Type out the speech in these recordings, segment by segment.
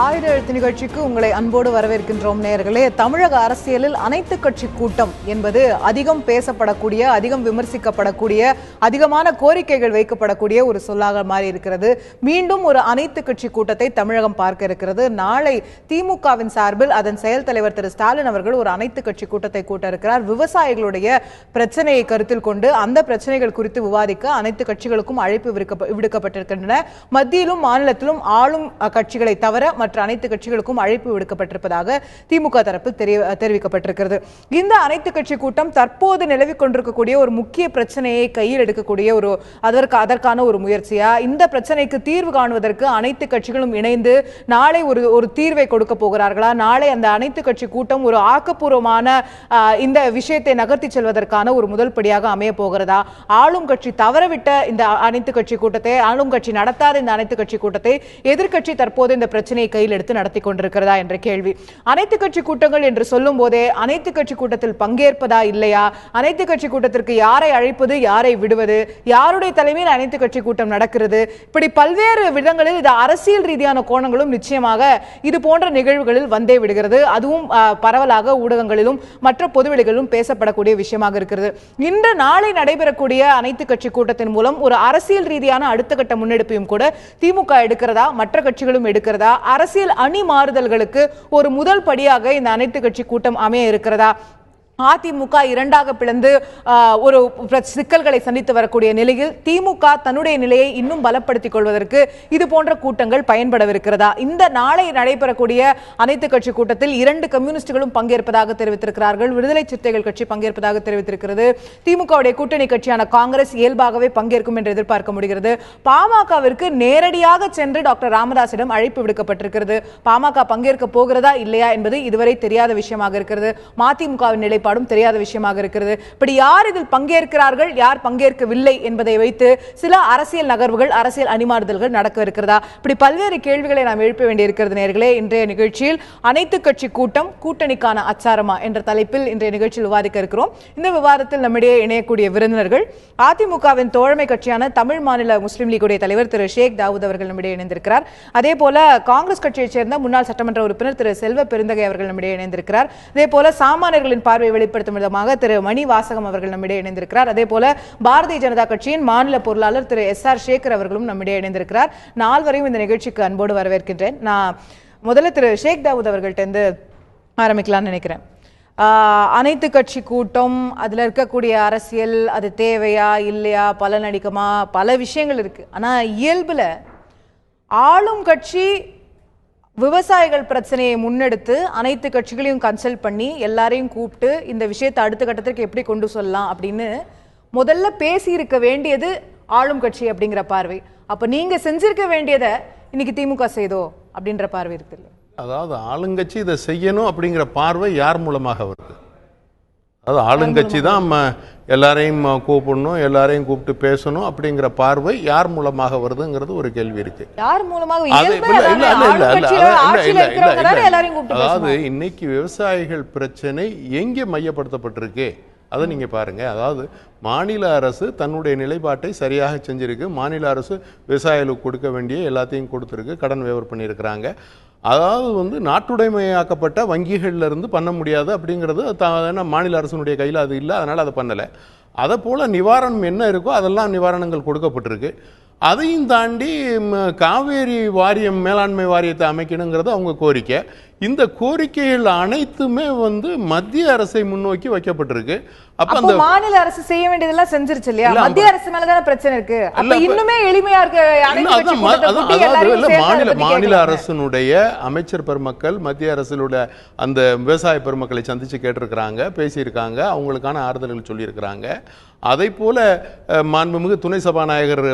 ஆயுத எழுத்து நிகழ்ச்சிக்கு உங்களை அன்போடு வரவேற்கின்றோம் நேயர்களே. தமிழக அரசியலில் அனைத்து கட்சி கூட்டம் என்பது அதிகம் பேசப்படக்கூடிய, அதிகம் விமர்சிக்கப்படக்கூடிய, அதிகமான கோரிக்கைகள் வைக்கப்படக்கூடிய ஒரு சொல்லாக மாறி இருக்கிறது. மீண்டும் ஒரு அனைத்து கட்சி கூட்டத்தை தமிழகம் பார்க்க இருக்கிறது. நாளை திமுகவின் சார்பில் அதன் செயல் தலைவர் திரு ஸ்டாலின் அவர்கள் ஒரு அனைத்து கட்சி கூட்டத்தை கூட்ட இருக்கிறார். விவசாயிகளுடைய பிரச்சனையை கருத்தில் கொண்டு அந்த பிரச்சனைகள் குறித்து விவாதிக்க அனைத்து கட்சிகளுக்கும் அழைப்பு விடுக்கப்பட்டிருக்கின்றன. மத்தியிலும் மாநிலத்திலும் ஆளும் கட்சிகளை தவிர மற்ற அனைத்து கட்சிகளுக்கும் அழைப்பு விடுக்கப்பட்டிருப்பதாக திமுக தரப்பில் தெரிவிக்கப்பட்டிருக்கிறது. இந்த அனைத்து கட்சி கூட்டம் தற்போது நிலவிக் கொண்டிருக்கக்கூடிய ஒரு முக்கிய பிரச்சனையை கையில் எடுக்கக்கூடிய ஒரு அதற்கான ஒரு முயற்சியா, இந்த பிரச்சனைக்கு தீர்வு காணுவதற்கு அனைத்து கட்சிகளும் இணைந்து நாளை ஒரு தீர்வை கொடுக்க போகிறார்களா, நாளை அந்த அனைத்து கட்சி கூட்டம் ஒரு ஆக்கப்பூர்வமான இந்த விஷயத்தை நகர்த்தி செல்வதற்கான ஒரு முதல் படியாக அமைய போகிறதா, ஆளும் கட்சி தவறவிட்ட இந்த அனைத்து கட்சி கூட்டத்தை, ஆளும் கட்சி நடத்தாத இந்த அனைத்து கட்சி கூட்டத்தை எதிர்கட்சி தற்போது இந்த பிரச்சனையை கையில் எடுத்து நடத்தி கொண்டிருக்கிறதா என்ற கேள்வி. அனைத்து கட்சி கூட்டங்கள் என்று சொல்லும் போதே அனைத்து கட்சி கூட்டத்தில் பங்கேற்பதா இல்லையா, அனைத்து கட்சி கூட்டத்திற்கு யாரை அழைப்பது, யாரை விடுவது, யாருடைய தலைமையில் அனைத்து கட்சி கூட்டம் நடக்கிறது, இப்படி பல்வேறு விதங்களில் இது அரசியல் ரீதியான கோணங்களும் நிச்சயமாக இது போன்ற நிகழ்வுகளில் வந்தே விடுகிறது. அதுவும் பரவலாக ஊடகங்களிலும் மற்ற பொதுவெளிகளிலும் பேசப்படக்கூடிய விஷயமாக இருக்கிறது. இன்று நாளை நடைபெறக்கூடிய அனைத்து கட்சி கூட்டத்தின் மூலம் ஒரு அரசியல் ரீதியான அடுத்த கட்ட முன்னெடுப்பையும் கூட திமுக எடுக்கிறதா, மற்ற கட்சிகளும் எடுக்கிறதா, அரசியல் அணி மாறுதல்களுக்கு ஒரு முதல் படியாக இந்த அனைத்து கட்சி கூட்டம் அமைய இருக்கிறதா, அதிமுக இரண்டாக பிளந்து ஒரு சிக்கல்களை சந்தித்து வரக்கூடிய நிலையில் திமுக தன்னுடைய நிலையை இன்னும் பலப்படுத்திக் கொள்வதற்கு இது போன்ற கூட்டங்கள் பயன்படவிருக்கிறதா, இந்த நாளை நடைபெறக்கூடிய அனைத்து கட்சி கூட்டத்தில் 2 கம்யூனிஸ்டுகளும் பங்கேற்பதாக தெரிவித்திருக்கிறார்கள். விடுதலை சிறுத்தைகள் கட்சி பங்கேற்பதாக தெரிவித்திருக்கிறது. திமுகவுடைய கூட்டணி கட்சியான காங்கிரஸ் இயல்பாகவே பங்கேற்கும் என்று எதிர்பார்க்க முடிகிறது. பாமகவிற்கு நேரடியாக சென்று டாக்டர் ராமதாசிடம் அழைப்பு விடுக்கப்பட்டிருக்கிறது. பாமக பங்கேற்க போகிறதா இல்லையா என்பது இதுவரை தெரியாத விஷயமாக இருக்கிறது. மதிமுகவின் நிலை தெரியாத விஷயமாக இருக்கிறது. இப்படி யார் இதில் பங்கேற்கிறார்கள், யார் பங்கேற்கவில்லை என்பதை வைத்து சில அரசியல் நகர்வுகள், அரசியல் அணிமாறுதல்கள் நடக்க இருக்கிறதா, இப்படி பல்வேறு கேள்விகளை நாம் எழுப்ப வேண்டியிருக்கிறது நேயர்களே. இன்றைய நிகழ்ச்சியில் அனைத்து கட்சி கூட்டம் கூட்டணிக்கான அச்சாரமா என்ற தலைப்பில் இன்றைய நிகழ்ச்சியில் விவாதிக்க இருக்கிறோம். இந்த விவாதத்தில் நம்மிடையே இணையக்கூடிய விருந்தினர்கள் அதிமுகவின் தோழமை கட்சியான தமிழ் மாநில முஸ்லிம் லீகுடைய தலைவர் திரு ஷேக் தாவூத் அவர்கள் நம்மிடையே இணைந்திருக்கிறார். அதே போல காங்கிரஸ் கட்சியைச் சேர்ந்த முன்னாள் சட்டமன்ற உறுப்பினர் திரு செல்வ பெருந்தகை அவர்கள் நம்மிடையே இணைந்திருக்கிறார். அதே போல சாமானியர்களின் பார்வை வெளிப்படுத்தும் விதமாக திரு மணி வாசகம் அவர்கள் நம்மிடையே இணைந்திருக்கிறார். அதே போல பாரதிய ஜனதா கட்சியின் மாநில பொருளாளர் திரு SR சேகர் அவர்களும் நம்மிடையே இணைந்திருக்கிறார். நால்வரையும் இந்த நிகழ்ச்சிக்கு அன்போடு வரவேற்கின்றேன். நான் முதல்ல திரு ஷேக் தாவூத் அவர்கள்ட்ட இருந்து ஆரம்பிக்கலாம்னு நினைக்கிறேன். அனைத்து கட்சி கூட்டம், அதில் இருக்கக்கூடிய அரசியல், அது தேவையா இல்லையா, பலன் அளிக்குமா, பல விஷயங்கள் இருக்கு. ஆனா இயல்புல ஆளும் கட்சி விவசாயிகள் பிரச்சனையை முன்னெடுத்து அனைத்து கட்சிகளையும் கன்சல்ட் பண்ணி எல்லாரையும் கூப்பிட்டு இந்த விஷயத்தை அடுத்த கட்டத்திற்கு எப்படி கொண்டு சொல்லலாம் அப்படின்னு முதல்ல பேசி இருக்க வேண்டியது ஆளும் கட்சி அப்படிங்கிற பார்வை. அப்ப நீங்க செஞ்சிருக்க வேண்டியதை இன்னைக்கு திமுக செய்தோ அப்படின்ற பார்வை இருக்கு. அதாவது ஆளுங்கட்சி இதை செய்யணும் அப்படிங்கிற பார்வை யார் மூலமாக வருது? அதாவது ஆளுங்கட்சி தான் எல்லாரையும் கூப்பிடணும், எல்லாரையும் கூப்பிட்டு பேசணும் அப்படிங்கிற பார்வை யார் மூலமாக வருதுங்கிறது ஒரு கேள்வி இருக்கு. அதாவது இன்னைக்கு விவசாயிகள் பிரச்சனை எங்கே மையப்படுத்தப்பட்டிருக்கு அதை நீங்க பாருங்க. அதாவது மாநில அரசு தன்னுடைய நிலைப்பாட்டை சரியாக செஞ்சிருக்கு. மாநில அரசு விவசாயிகளுக்கு கொடுக்க வேண்டிய எல்லாத்தையும் கொடுத்துருக்கு, கடன் வேவர் பண்ணியிருக்கிறாங்க. அதாவது நாட்டுடைமையாக்கப்பட்ட வங்கிகள்ல இருந்து பண்ண முடியாது அப்படிங்கிறது மாநில அரசினுடைய கையில் அது இல்லை, அதனால அதை பண்ணலை. அதை போல நிவாரணம் என்ன இருக்கோ அதெல்லாம் நிவாரணங்கள் கொடுக்கப்பட்டிருக்கு. அதையும் தாண்டி காவேரி வாரியம், மேலாண்மை வாரியத்தை அமைக்கணுங்கிறது அவங்க கோரிக்கை. இந்த கோரிக்கைகள் அனைத்துமே மத்திய அரசை முன்னோக்கி வைக்கப்பட்டிருக்கு. அப்ப அந்த மாநில அரசு செய்ய வேண்டியதெல்லாம் செஞ்சிருச்சு இல்லையா? மத்திய அரசு மேலதான பிரச்சனை இருக்கு. அப்ப இன்னுமே எளிமையா இருக்கு. மாநில அரசினுடைய அமைச்சர் பெருமக்கள் மத்திய அரசினுடைய அந்த விவசாய பெருமக்களை சந்திச்சு கேட்டிருக்கிறாங்க, பேசியிருக்காங்க, அவங்களுக்கான ஆறுதல்கள் சொல்லியிருக்கிறாங்க. அதை போல மாண்புமிகு துணை சபாநாயகர்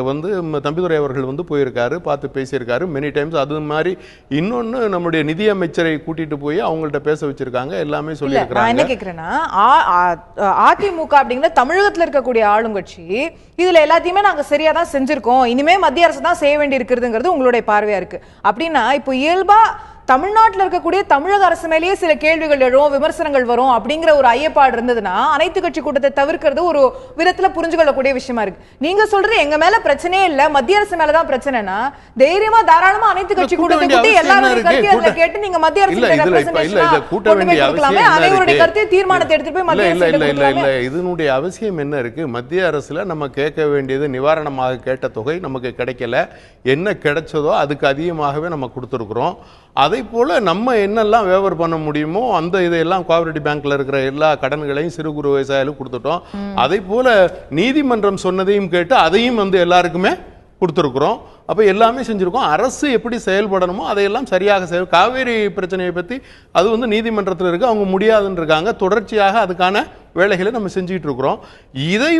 தம்பிதுரை அவர்கள் போயிருக்காரு, பார்த்து பேசியிருக்காரு மெனி டைம்ஸ். அது மாதிரி இன்னொன்னு நம்முடைய நிதியமைச்சரை கூட்டிட்டு போய் அவங்கள்ட்ட பேச வச்சிருக்காங்க, எல்லாமே சொல்லியிருக்காங்க. நான் என்ன கேக்குறேன்னா, அதிமுக அப்படிங்கிற தமிழகத்தில் இருக்கக்கூடிய ஆளுங்கட்சி இதுல எல்லாத்தையுமே நாங்க சரியா தான் செஞ்சிருக்கோம், இனிமே மத்திய அரசு தான் செய்ய வேண்டி இருக்கிறதுங்கிறது உங்களுடைய பார்வையா இருக்கு அப்படின்னா, இப்போ இயல்பா தமிழ்நாட்டில் இருக்கக்கூடிய தமிழக அரசு மேலேயே சில கேள்விகள் எழும், விமர்சனங்கள் வரும் அப்படிங்கிற ஒரு ஐயப்பாடு இருந்ததுன்னா அனைத்து கட்சி கூட்டத்தை தவிர்க்கிறது ஒரு விதத்துல புரிஞ்சு கொள்ளக்கூடிய விஷயமா இருக்கு. நீங்க சொல்றது எங்க மேல பிரச்சனையே இல்ல, மத்திய அரசு மேலதான் பிரச்சனைனா தைரியமா தாராளமா அனைத்து கட்சி கூட்டத்தை கூட்டி எல்லாருடைய கருத்தையும் கேட்டு நீங்க மத்திய அரசு அனைவருடைய கருத்தை தீர்மானத்தை எடுத்துட்டு போய் மத்திய அரசு. இதனுடைய அவசியம் என்ன இருக்கு? மத்திய அரசுல நம்ம கேட்க வேண்டியது நிவாரணமாக கேட்ட தொகை நமக்கு கிடைக்கல, என்ன கிடைச்சதோ அதுக்கு அதிகமாகவே நம்ம கொடுத்துருக்குறோம். அதை போல நம்ம என்னெல்லாம் வேவர் பண்ண முடியுமோ அந்த இதையெல்லாம் கோஆபரேட்டிவ் பேங்க்ல இருக்கிற எல்லா கடன்களையும் சிறு குறு விவசாயிகளும் கொடுத்துட்டோம். அதை போல நீதிமன்றம் சொன்னதையும் கேட்டு அதையும் எல்லாருக்குமே கொடுத்துருக்குறோம். அப்போ எல்லாமே செஞ்சுருக்கோம். அரசு எப்படி செயல்படணுமோ அதையெல்லாம் சரியாக காவேரி பிரச்சனையை பற்றி அது நீதிமன்றத்தில் இருக்கு, அவங்க முடியாதுன்னு இருக்காங்க. தொடர்ச்சியாக அதுக்கான வேலைகளை நம்ம செஞ்சுட்டு இருக்கிறோம். இதை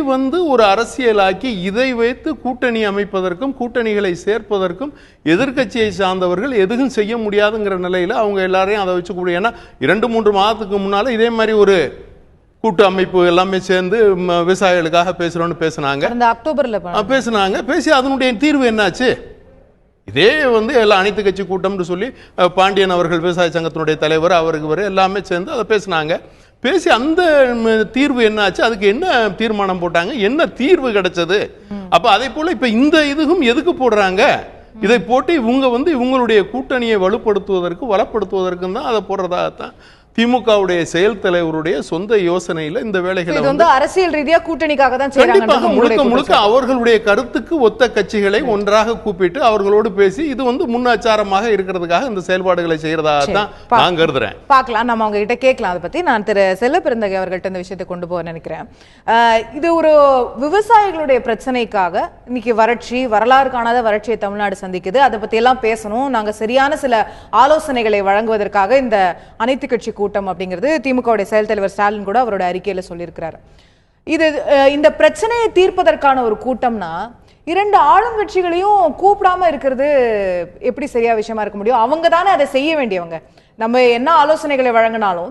ஒரு அரசியலாக்கி இதை வைத்து கூட்டணி அமைப்பதற்கும் கூட்டணிகளை சேர்ப்பதற்கும் எதிர்க்கட்சியை சார்ந்தவர்கள் எதுவும் செய்ய முடியாதுங்கிற நிலையில் அவங்க எல்லாரையும் அதை வச்சுக்கூடிய. ஏன்னா 2-3 மாதத்துக்கு முன்னால இதே மாதிரி ஒரு கூட்டு அமைப்பு எல்லாமே சேர்ந்து விவசாயிகளுக்காக பேசுறோம்னு பேசினாங்க. அக்டோபர்ல பேசி அதனுடைய தீர்வு என்னாச்சு? இதே எல்லா அனைத்து கட்சி கூட்டம்னு சொல்லி பாண்டியன் அவர்கள் விவசாய சங்கத்தினுடைய தலைவர் அவருக்கு எல்லாமே சேர்ந்து அதை பேசினாங்க. பேசி அந்த தீர்வு என்னாச்சு, அதுக்கு என்ன தீர்மானம் போட்டாங்க, என்ன தீர்வு கிடைச்சது? அப்ப அதே போல இப்ப இந்த இதுவும் எதுக்கு போடுறாங்க? இதை போட்டு இவங்க இவங்களுடைய கூட்டணியை வலுப்படுத்துவதற்கு தான் அதை போடுறதாகத்தான் திமுகவுடைய செயல் தலைவருடைய சொந்த யோசனையில இந்த வேலைகளை அரசியல் ரீதியா கூட்டணிக்காக தான் கண்டிப்பாக முழுக்க அவர்களுடைய கருத்துக்கு ஒத்த கட்சிகளை ஒன்றாக கூப்பிட்டு அவர்களோடு பேசி இது முன்னாச்சாரமாக இருக்கிறதுக்காக இந்த செயல்பாடுகளை செய்யறதாக தான் நான் கருதுறேன். பார்க்கலாம், நம்ம அவங்க கிட்ட கேட்கலாம். அதை பத்தி நான் திரு செல்லப்பிறந்தகை அவர்கள்ட்ட இந்த விஷயத்தை கொண்டு போக நினைக்கிறேன். இது ஒரு விவசாயிகளுடைய பிரச்சனைக்காக இன்னைக்கு வறட்சி, வரலாறு காணாத வறட்சியை தமிழ்நாடு சந்திக்குது. அதை பத்தி எல்லாம் பேசணும். நாங்க சரியான சில ஆலோசனைகளை வழங்குவதற்காக இந்த அனைத்து கட்சி கூட்டம் அப்படிங்கிறது திமுகவுடைய செயல் தலைவர் ஸ்டாலின் கூட அவரோட அறிக்கையில சொல்லியிருக்கிறார். இது இந்த பிரச்சனையை தீர்ப்பதற்கான ஒரு கூட்டம்னா 2 ஆளுங்கட்சிகளையும் கூப்பிடாம இருக்கிறது எப்படி சரியா விஷயமா இருக்க முடியும்? அவங்க தானே அதை செய்ய வேண்டியவங்க. நம்ம என்ன ஆலோசனைகளை வழங்கினாலும்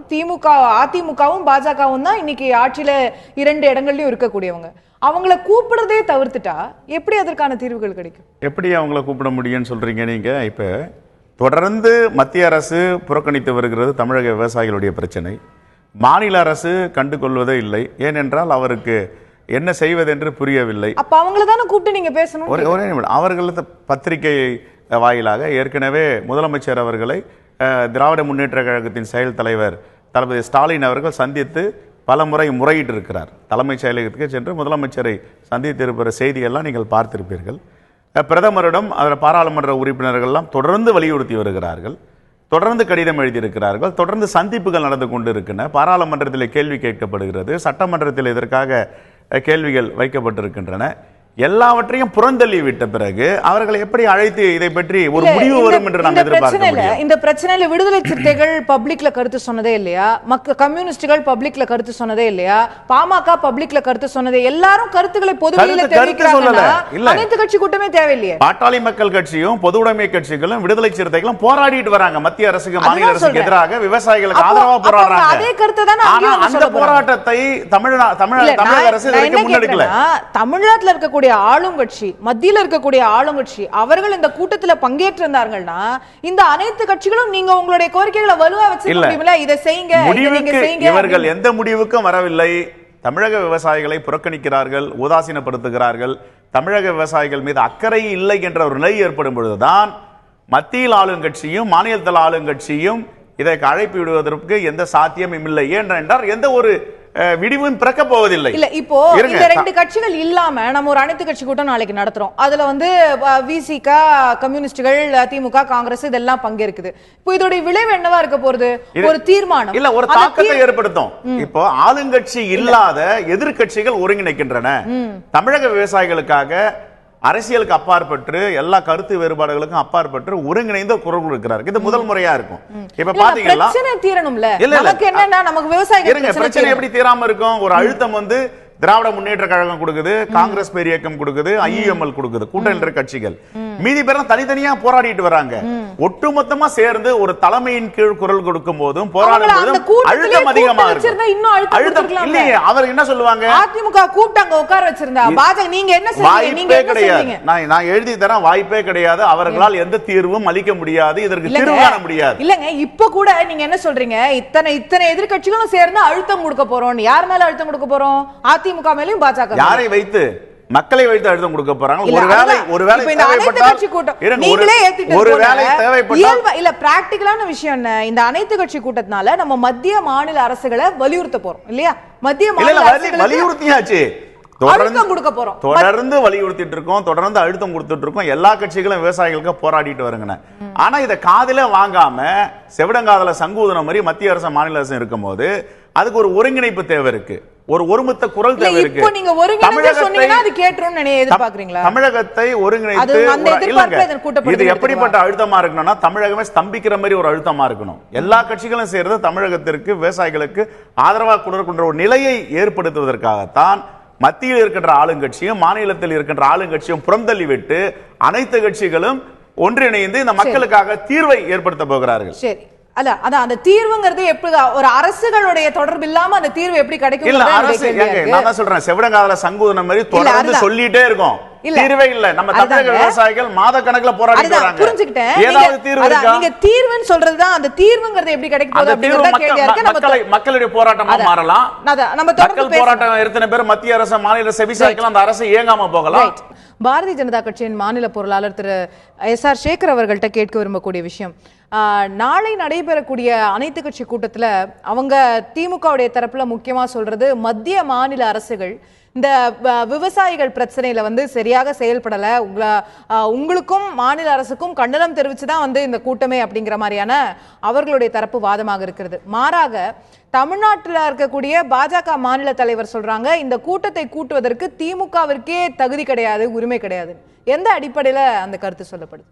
அதிமுகவும் பாஜகவும் தான் இன்னைக்கு ஆட்சியில 2 இடங்கள்லயும் இருக்கக்கூடியவங்க. அவங்கள கூப்பிடுறதே தவிர்த்துட்டா எப்படி அதற்கான தீர்வுகள் கிடைக்கும்? எப்படி அவங்கள கூப்பிட முடியும்னு சொல்றீங்க நீங்க? இப்ப தொடர்ந்து மத்திய அரசு புறக்கணித்து வருகிறது தமிழக விவசாயிகளுடைய பிரச்சனை. மாநில அரசு கண்டுகொள்வதே இல்லை. ஏனென்றால் அவருக்கு என்ன செய்வதென்று புரியவில்லை. அப்ப அவங்கள தானே கூப்பிட்டு நீங்க பேசணும். ஒரே நிமிடம். அவர்களது பத்திரிகை வாயிலாக ஏற்கனவே முதலமைச்சர் அவர்களை திராவிட முன்னேற்ற கழகத்தின் செயல் தலைவர் தளபதி ஸ்டாலின் அவர்கள் சந்தித்து பல முறை முறையிட்டு இருக்கிறார். தலைமைச் செயலகத்துக்கு சென்று முதலமைச்சரை சந்தித்திருக்கிற செய்தியெல்லாம் நீங்கள் பார்த்திருப்பீர்கள். பிரதமரிடம் அதில் பாராளுமன்ற உறுப்பினர்கள்லாம் தொடர்ந்து வலியுறுத்தி வருகிறார்கள், தொடர்ந்து கடிதம் எழுதியிருக்கிறார்கள், தொடர்ந்து சந்திப்புகள் நடந்து கொண்டு இருக்கின்றன. பாராளுமன்றத்தில் கேள்வி கேட்கப்படுகிறது, சட்டமன்றத்தில் இதற்காக கேள்விகள் வைக்கப்பட்டிருக்கின்றன. எல்லாவற்றையும் புறந்தள்ளி விட்ட பிறகு அவர்களை எப்படி அழைத்து இதை பற்றி ஒரு முடிவு வரும் என்று நாம் எதிர்பார்க்க முடியும்? இந்த பிரச்சனையில விடுதலை சிறுத்தைகள் பப்ளிக்ல கருத்து சொன்னதே இல்லையா? கம்யூனிஸ்டுகள் பப்ளிக்ல கருத்து சொன்னதே இல்லையா? பாமக பப்ளிக்ல கருத்து சொன்னதே, எல்லாரும் கருத்துக்களை பொதுவெளியில தெரிவிக்கிறாங்க. அனைத்து கட்சி கூட்டமே தேவையில்லையே. பாட்டாளி மக்கள் கட்சியும் பொது உடைமை கட்சிகளும் விடுதலை சிறுத்தைகளும் போராடிட்டு வராங்க. மத்திய அரசுக்கு மாநில அரசுக்கு எதிராக விவசாயிகளுக்கு ஆதரவா போராடுறாங்க. அதே கருத்தை தான் அந்த போராட்டத்தை தமிழக அரசு முன்னெடுக்கல. தமிழ்நாட்டில் இருக்க ஆளுங்கட்சி, மத்தியில இருக்கக்கூடிய ஆளுங்கட்சி அவர்கள் இந்த கூட்டத்தில் பங்கேற்றிருந்தார்கள்னா இந்த அனைத்து கட்சிகளும் நீங்க உங்களுடைய கோரிக்கைகளை வலுவா வச்சிருக்கீங்களா, இதை செய்யுங்க, இவர்கள் எந்த முடிவுக்கும் வரவில்லை. தமிழக விவசாயிகளை புறக்கணிக்கிறார்கள், உதாசீனப்படுத்துகிறார்கள். தமிழக விவசாயிகள் மீது அக்கறை இல்லை என்ற ஒரு நிலை ஏற்படும் பொழுதுதான் மத்தியில் ஆளுங்கட்சியும் மாநிலத்தில் ஆளுங்கட்சியும் இதற்கு அழைப்பு விடுவதற்கு எந்த சாத்தியமும் இல்லை. ஏனென்றால் எந்த ஒரு விடிவும் பிறக்க போவதில்லை. இல்ல இப்போ இந்த 2 கட்சிகள் இல்லாம நம்ம ஒரு அனைத்து கட்சி கூட்டம் நாளைக்கு நடத்துறோம். அதுல விசிக, கம்யூனிஸ்டுகள், திமுக, காங்கிரஸ் இதெல்லாம் பங்கேற்குது. இப்போ இதோட விளைவு என்னவா இருக்க போறது? ஒரு தீர்மானம் இல்ல, ஒரு தாக்கத்தை ஏற்படுத்தும். இப்போ ஆளுங்கட்சி இல்லாத எதிர்கட்சிகள் ஒருங்கிணைக்கின்றன. தமிழக விவசாயிகளுக்காக அரசியலுக்கு அப்பாற்பட்டு எல்லா கருத்து வேறுபாடுகளுக்கும் அப்பாற்பட்டு ஒருங்கிணைந்த குரல் இருக்கிறார். இது முதல் முறையா இருக்கும். இப்ப பாத்தீங்கன்னா பிரச்சனை தீரணும்ல. நமக்கு என்னன்னா நமக்கு விவசாயிகள் பிரச்சனை எப்படி தீராம இருக்கும்? ஒரு அழுத்தம் திராவிட முன்னேற்ற கழகம் கொடுக்குது, காங்கிரஸ் பேரியக்கம் கொடுக்குது, ஐயுஎம்எல் கொடுக்குது, கூட்டணி கட்சிகள். மீதி பேரும் தனித்தனியா போராடிட்டு வராங்க. ஒட்டுமொத்தமா சேர்ந்து ஒரு தலைமையின் கீழ் குரல் கொடுக்கும் போதும் போராடும் போதும் அழுத்தம் அதிகமா இருக்கு. இல்லையே அவர் என்ன சொல்லுவாங்க, அதிமுக கூப்பிட்டாங்க உட்கார வச்சிருந்தா பாஜக நீங்க என்ன செய்வீங்க? நீங்க என்ன செய்வீங்க? நான் எழுதி தரேன், வாய்ப்பே கிடையாது, அவர்களால் எந்த தீர்வும் அளிக்க முடியாது, இதற்கு தீர்வு காண முடியாது. இல்லங்க இப்ப கூட நீங்க என்ன சொல்றீங்க, இத்தனை எதிர்க்கட்சிகளும் சேர்ந்து அழுத்தம் கொடுக்க போறோம். யார் மேல அழுத்தம் கொடுக்க போறோம்? அதிமுக மேலயும் பாஜக. யாரை வைத்து? மக்களை வைத்து அழுத்தம் கொடுக்க போறாங்க. ஒருவேளை தேவைப்பட்டால் இல்ல பிராக்டிகலான விஷயம் என்ன, இந்த அனைத்து கட்சி கூட்டத்தினால நம்ம மத்திய மாநில அரசுகளை வலியுறுத்த போறோம் இல்லையா? மத்திய மாநில வலியுறுத்தியாச்சு, தொடர்ந்து வலியுறுத்திட்டு இருக்கோம், தொடர்ந்து அழுத்தம் கொடுத்துட்டு இருக்கோம். எல்லா கட்சிகளும் விவசாயிகளுக்கு போராடிட்டு வருங்க. ஆனா இத காதுல வாங்காம செவிடங்காதல சங்கூதன மாதிரி மத்திய அரசு மாநில அரசு இருக்கும் போது அதுக்கு ஒரு ஒருங்கிணைப்பு தேவை இருக்கு, ஒரு ஒருமித்த குரல் தேவை இருக்கு. தமிழகத்தை ஒருங்கிணைத்து இது எப்படிப்பட்ட அழுத்தமா இருக்கணும்னா தமிழகமே ஸ்தம்பிக்கிற மாதிரி ஒரு அழுத்தமா இருக்கணும். எல்லா கட்சிகளும் சேர்ந்து தமிழகத்திற்கு விவசாயிகளுக்கு ஆதரவாக கொடுக்கின்ற ஒரு நிலையை ஏற்படுத்துவதற்காகத்தான் மத்தியில் இருக்கின்ற ஆளுங்கட்சியும் மாநிலத்தில் இருக்கின்ற ஆளுங்கட்சியும் புறந்தள்ளி விட்டு அனைத்து கட்சிகளும் ஒன்றிணைந்து இந்த மக்களுக்காக தீர்வை ஏற்படுத்த போகிறார்கள். சரி, அந்த தீர்வுங்கிறது எப்படி ஒரு அரசுகளுடைய தொடர்பு இல்லாம அந்த தீர்வு எப்படி கிடைக்கும்? நான் தான் சொல்றேன், செவிடங்காதல சங்கூதன மாதிரி தொடர்ந்து சொல்லிட்டே இருக்கோம், தீர்வே இல்ல. நம்ம தமிழக விவசாயிகள் மாத கணக்குல போராடிட்டு வராங்க. புரிஞ்சுக்கிட்டேன், ஏதாவது தீர்வு இருக்கா? நீங்க தீர்வுன்னு சொல்றதுதான் அந்த தீர்வுங்கிறது எப்படி கிடைக்கும் போகுது அப்படிங்கறத கேள்வியா இருக்கு. மக்களுடைய போராட்டமா மாறலாம். நம்ம மக்கள் போராட்டம் எத்தனை பேர் மத்திய அரசு மாநில செவிசாய்க்கலாம், அந்த அரசு இயங்காம போகலாம். பாரதிய ஜனதா கட்சியின் மாநில பொருளாளர் திரு SR சேகர் அவர்கள்ட்ட கேட்க விரும்பக்கூடிய விஷயம், நாளை நடைபெறக்கூடிய அனைத்து கட்சி கூட்டத்துல அவங்க திமுகவுடைய தரப்புல முக்கியமா சொல்றது மத்திய மாநில அரசுகள் இந்த விவசாயிகள் பிரச்சனையில சரியாக செயல்படல, உங்களுக்கும் மாநில அரசுக்கும் கண்டனம் தெரிவிச்சுதான் இந்த கூட்டமே அப்படிங்கிற மாதிரியான அவர்களுடைய தரப்பு வாதமாக இருக்கிறது. மாறாக தமிழ்நாட்டில் இருக்கக்கூடிய பாஜக மாநில தலைவர் சொல்றாங்க இந்த கூட்டத்தை கூட்டுவதற்கு திமுகவிற்கே தகுதி கிடையாது, உரிமை கிடையாது. எந்த அடிப்படையில அந்த கருத்து சொல்லப்படுது?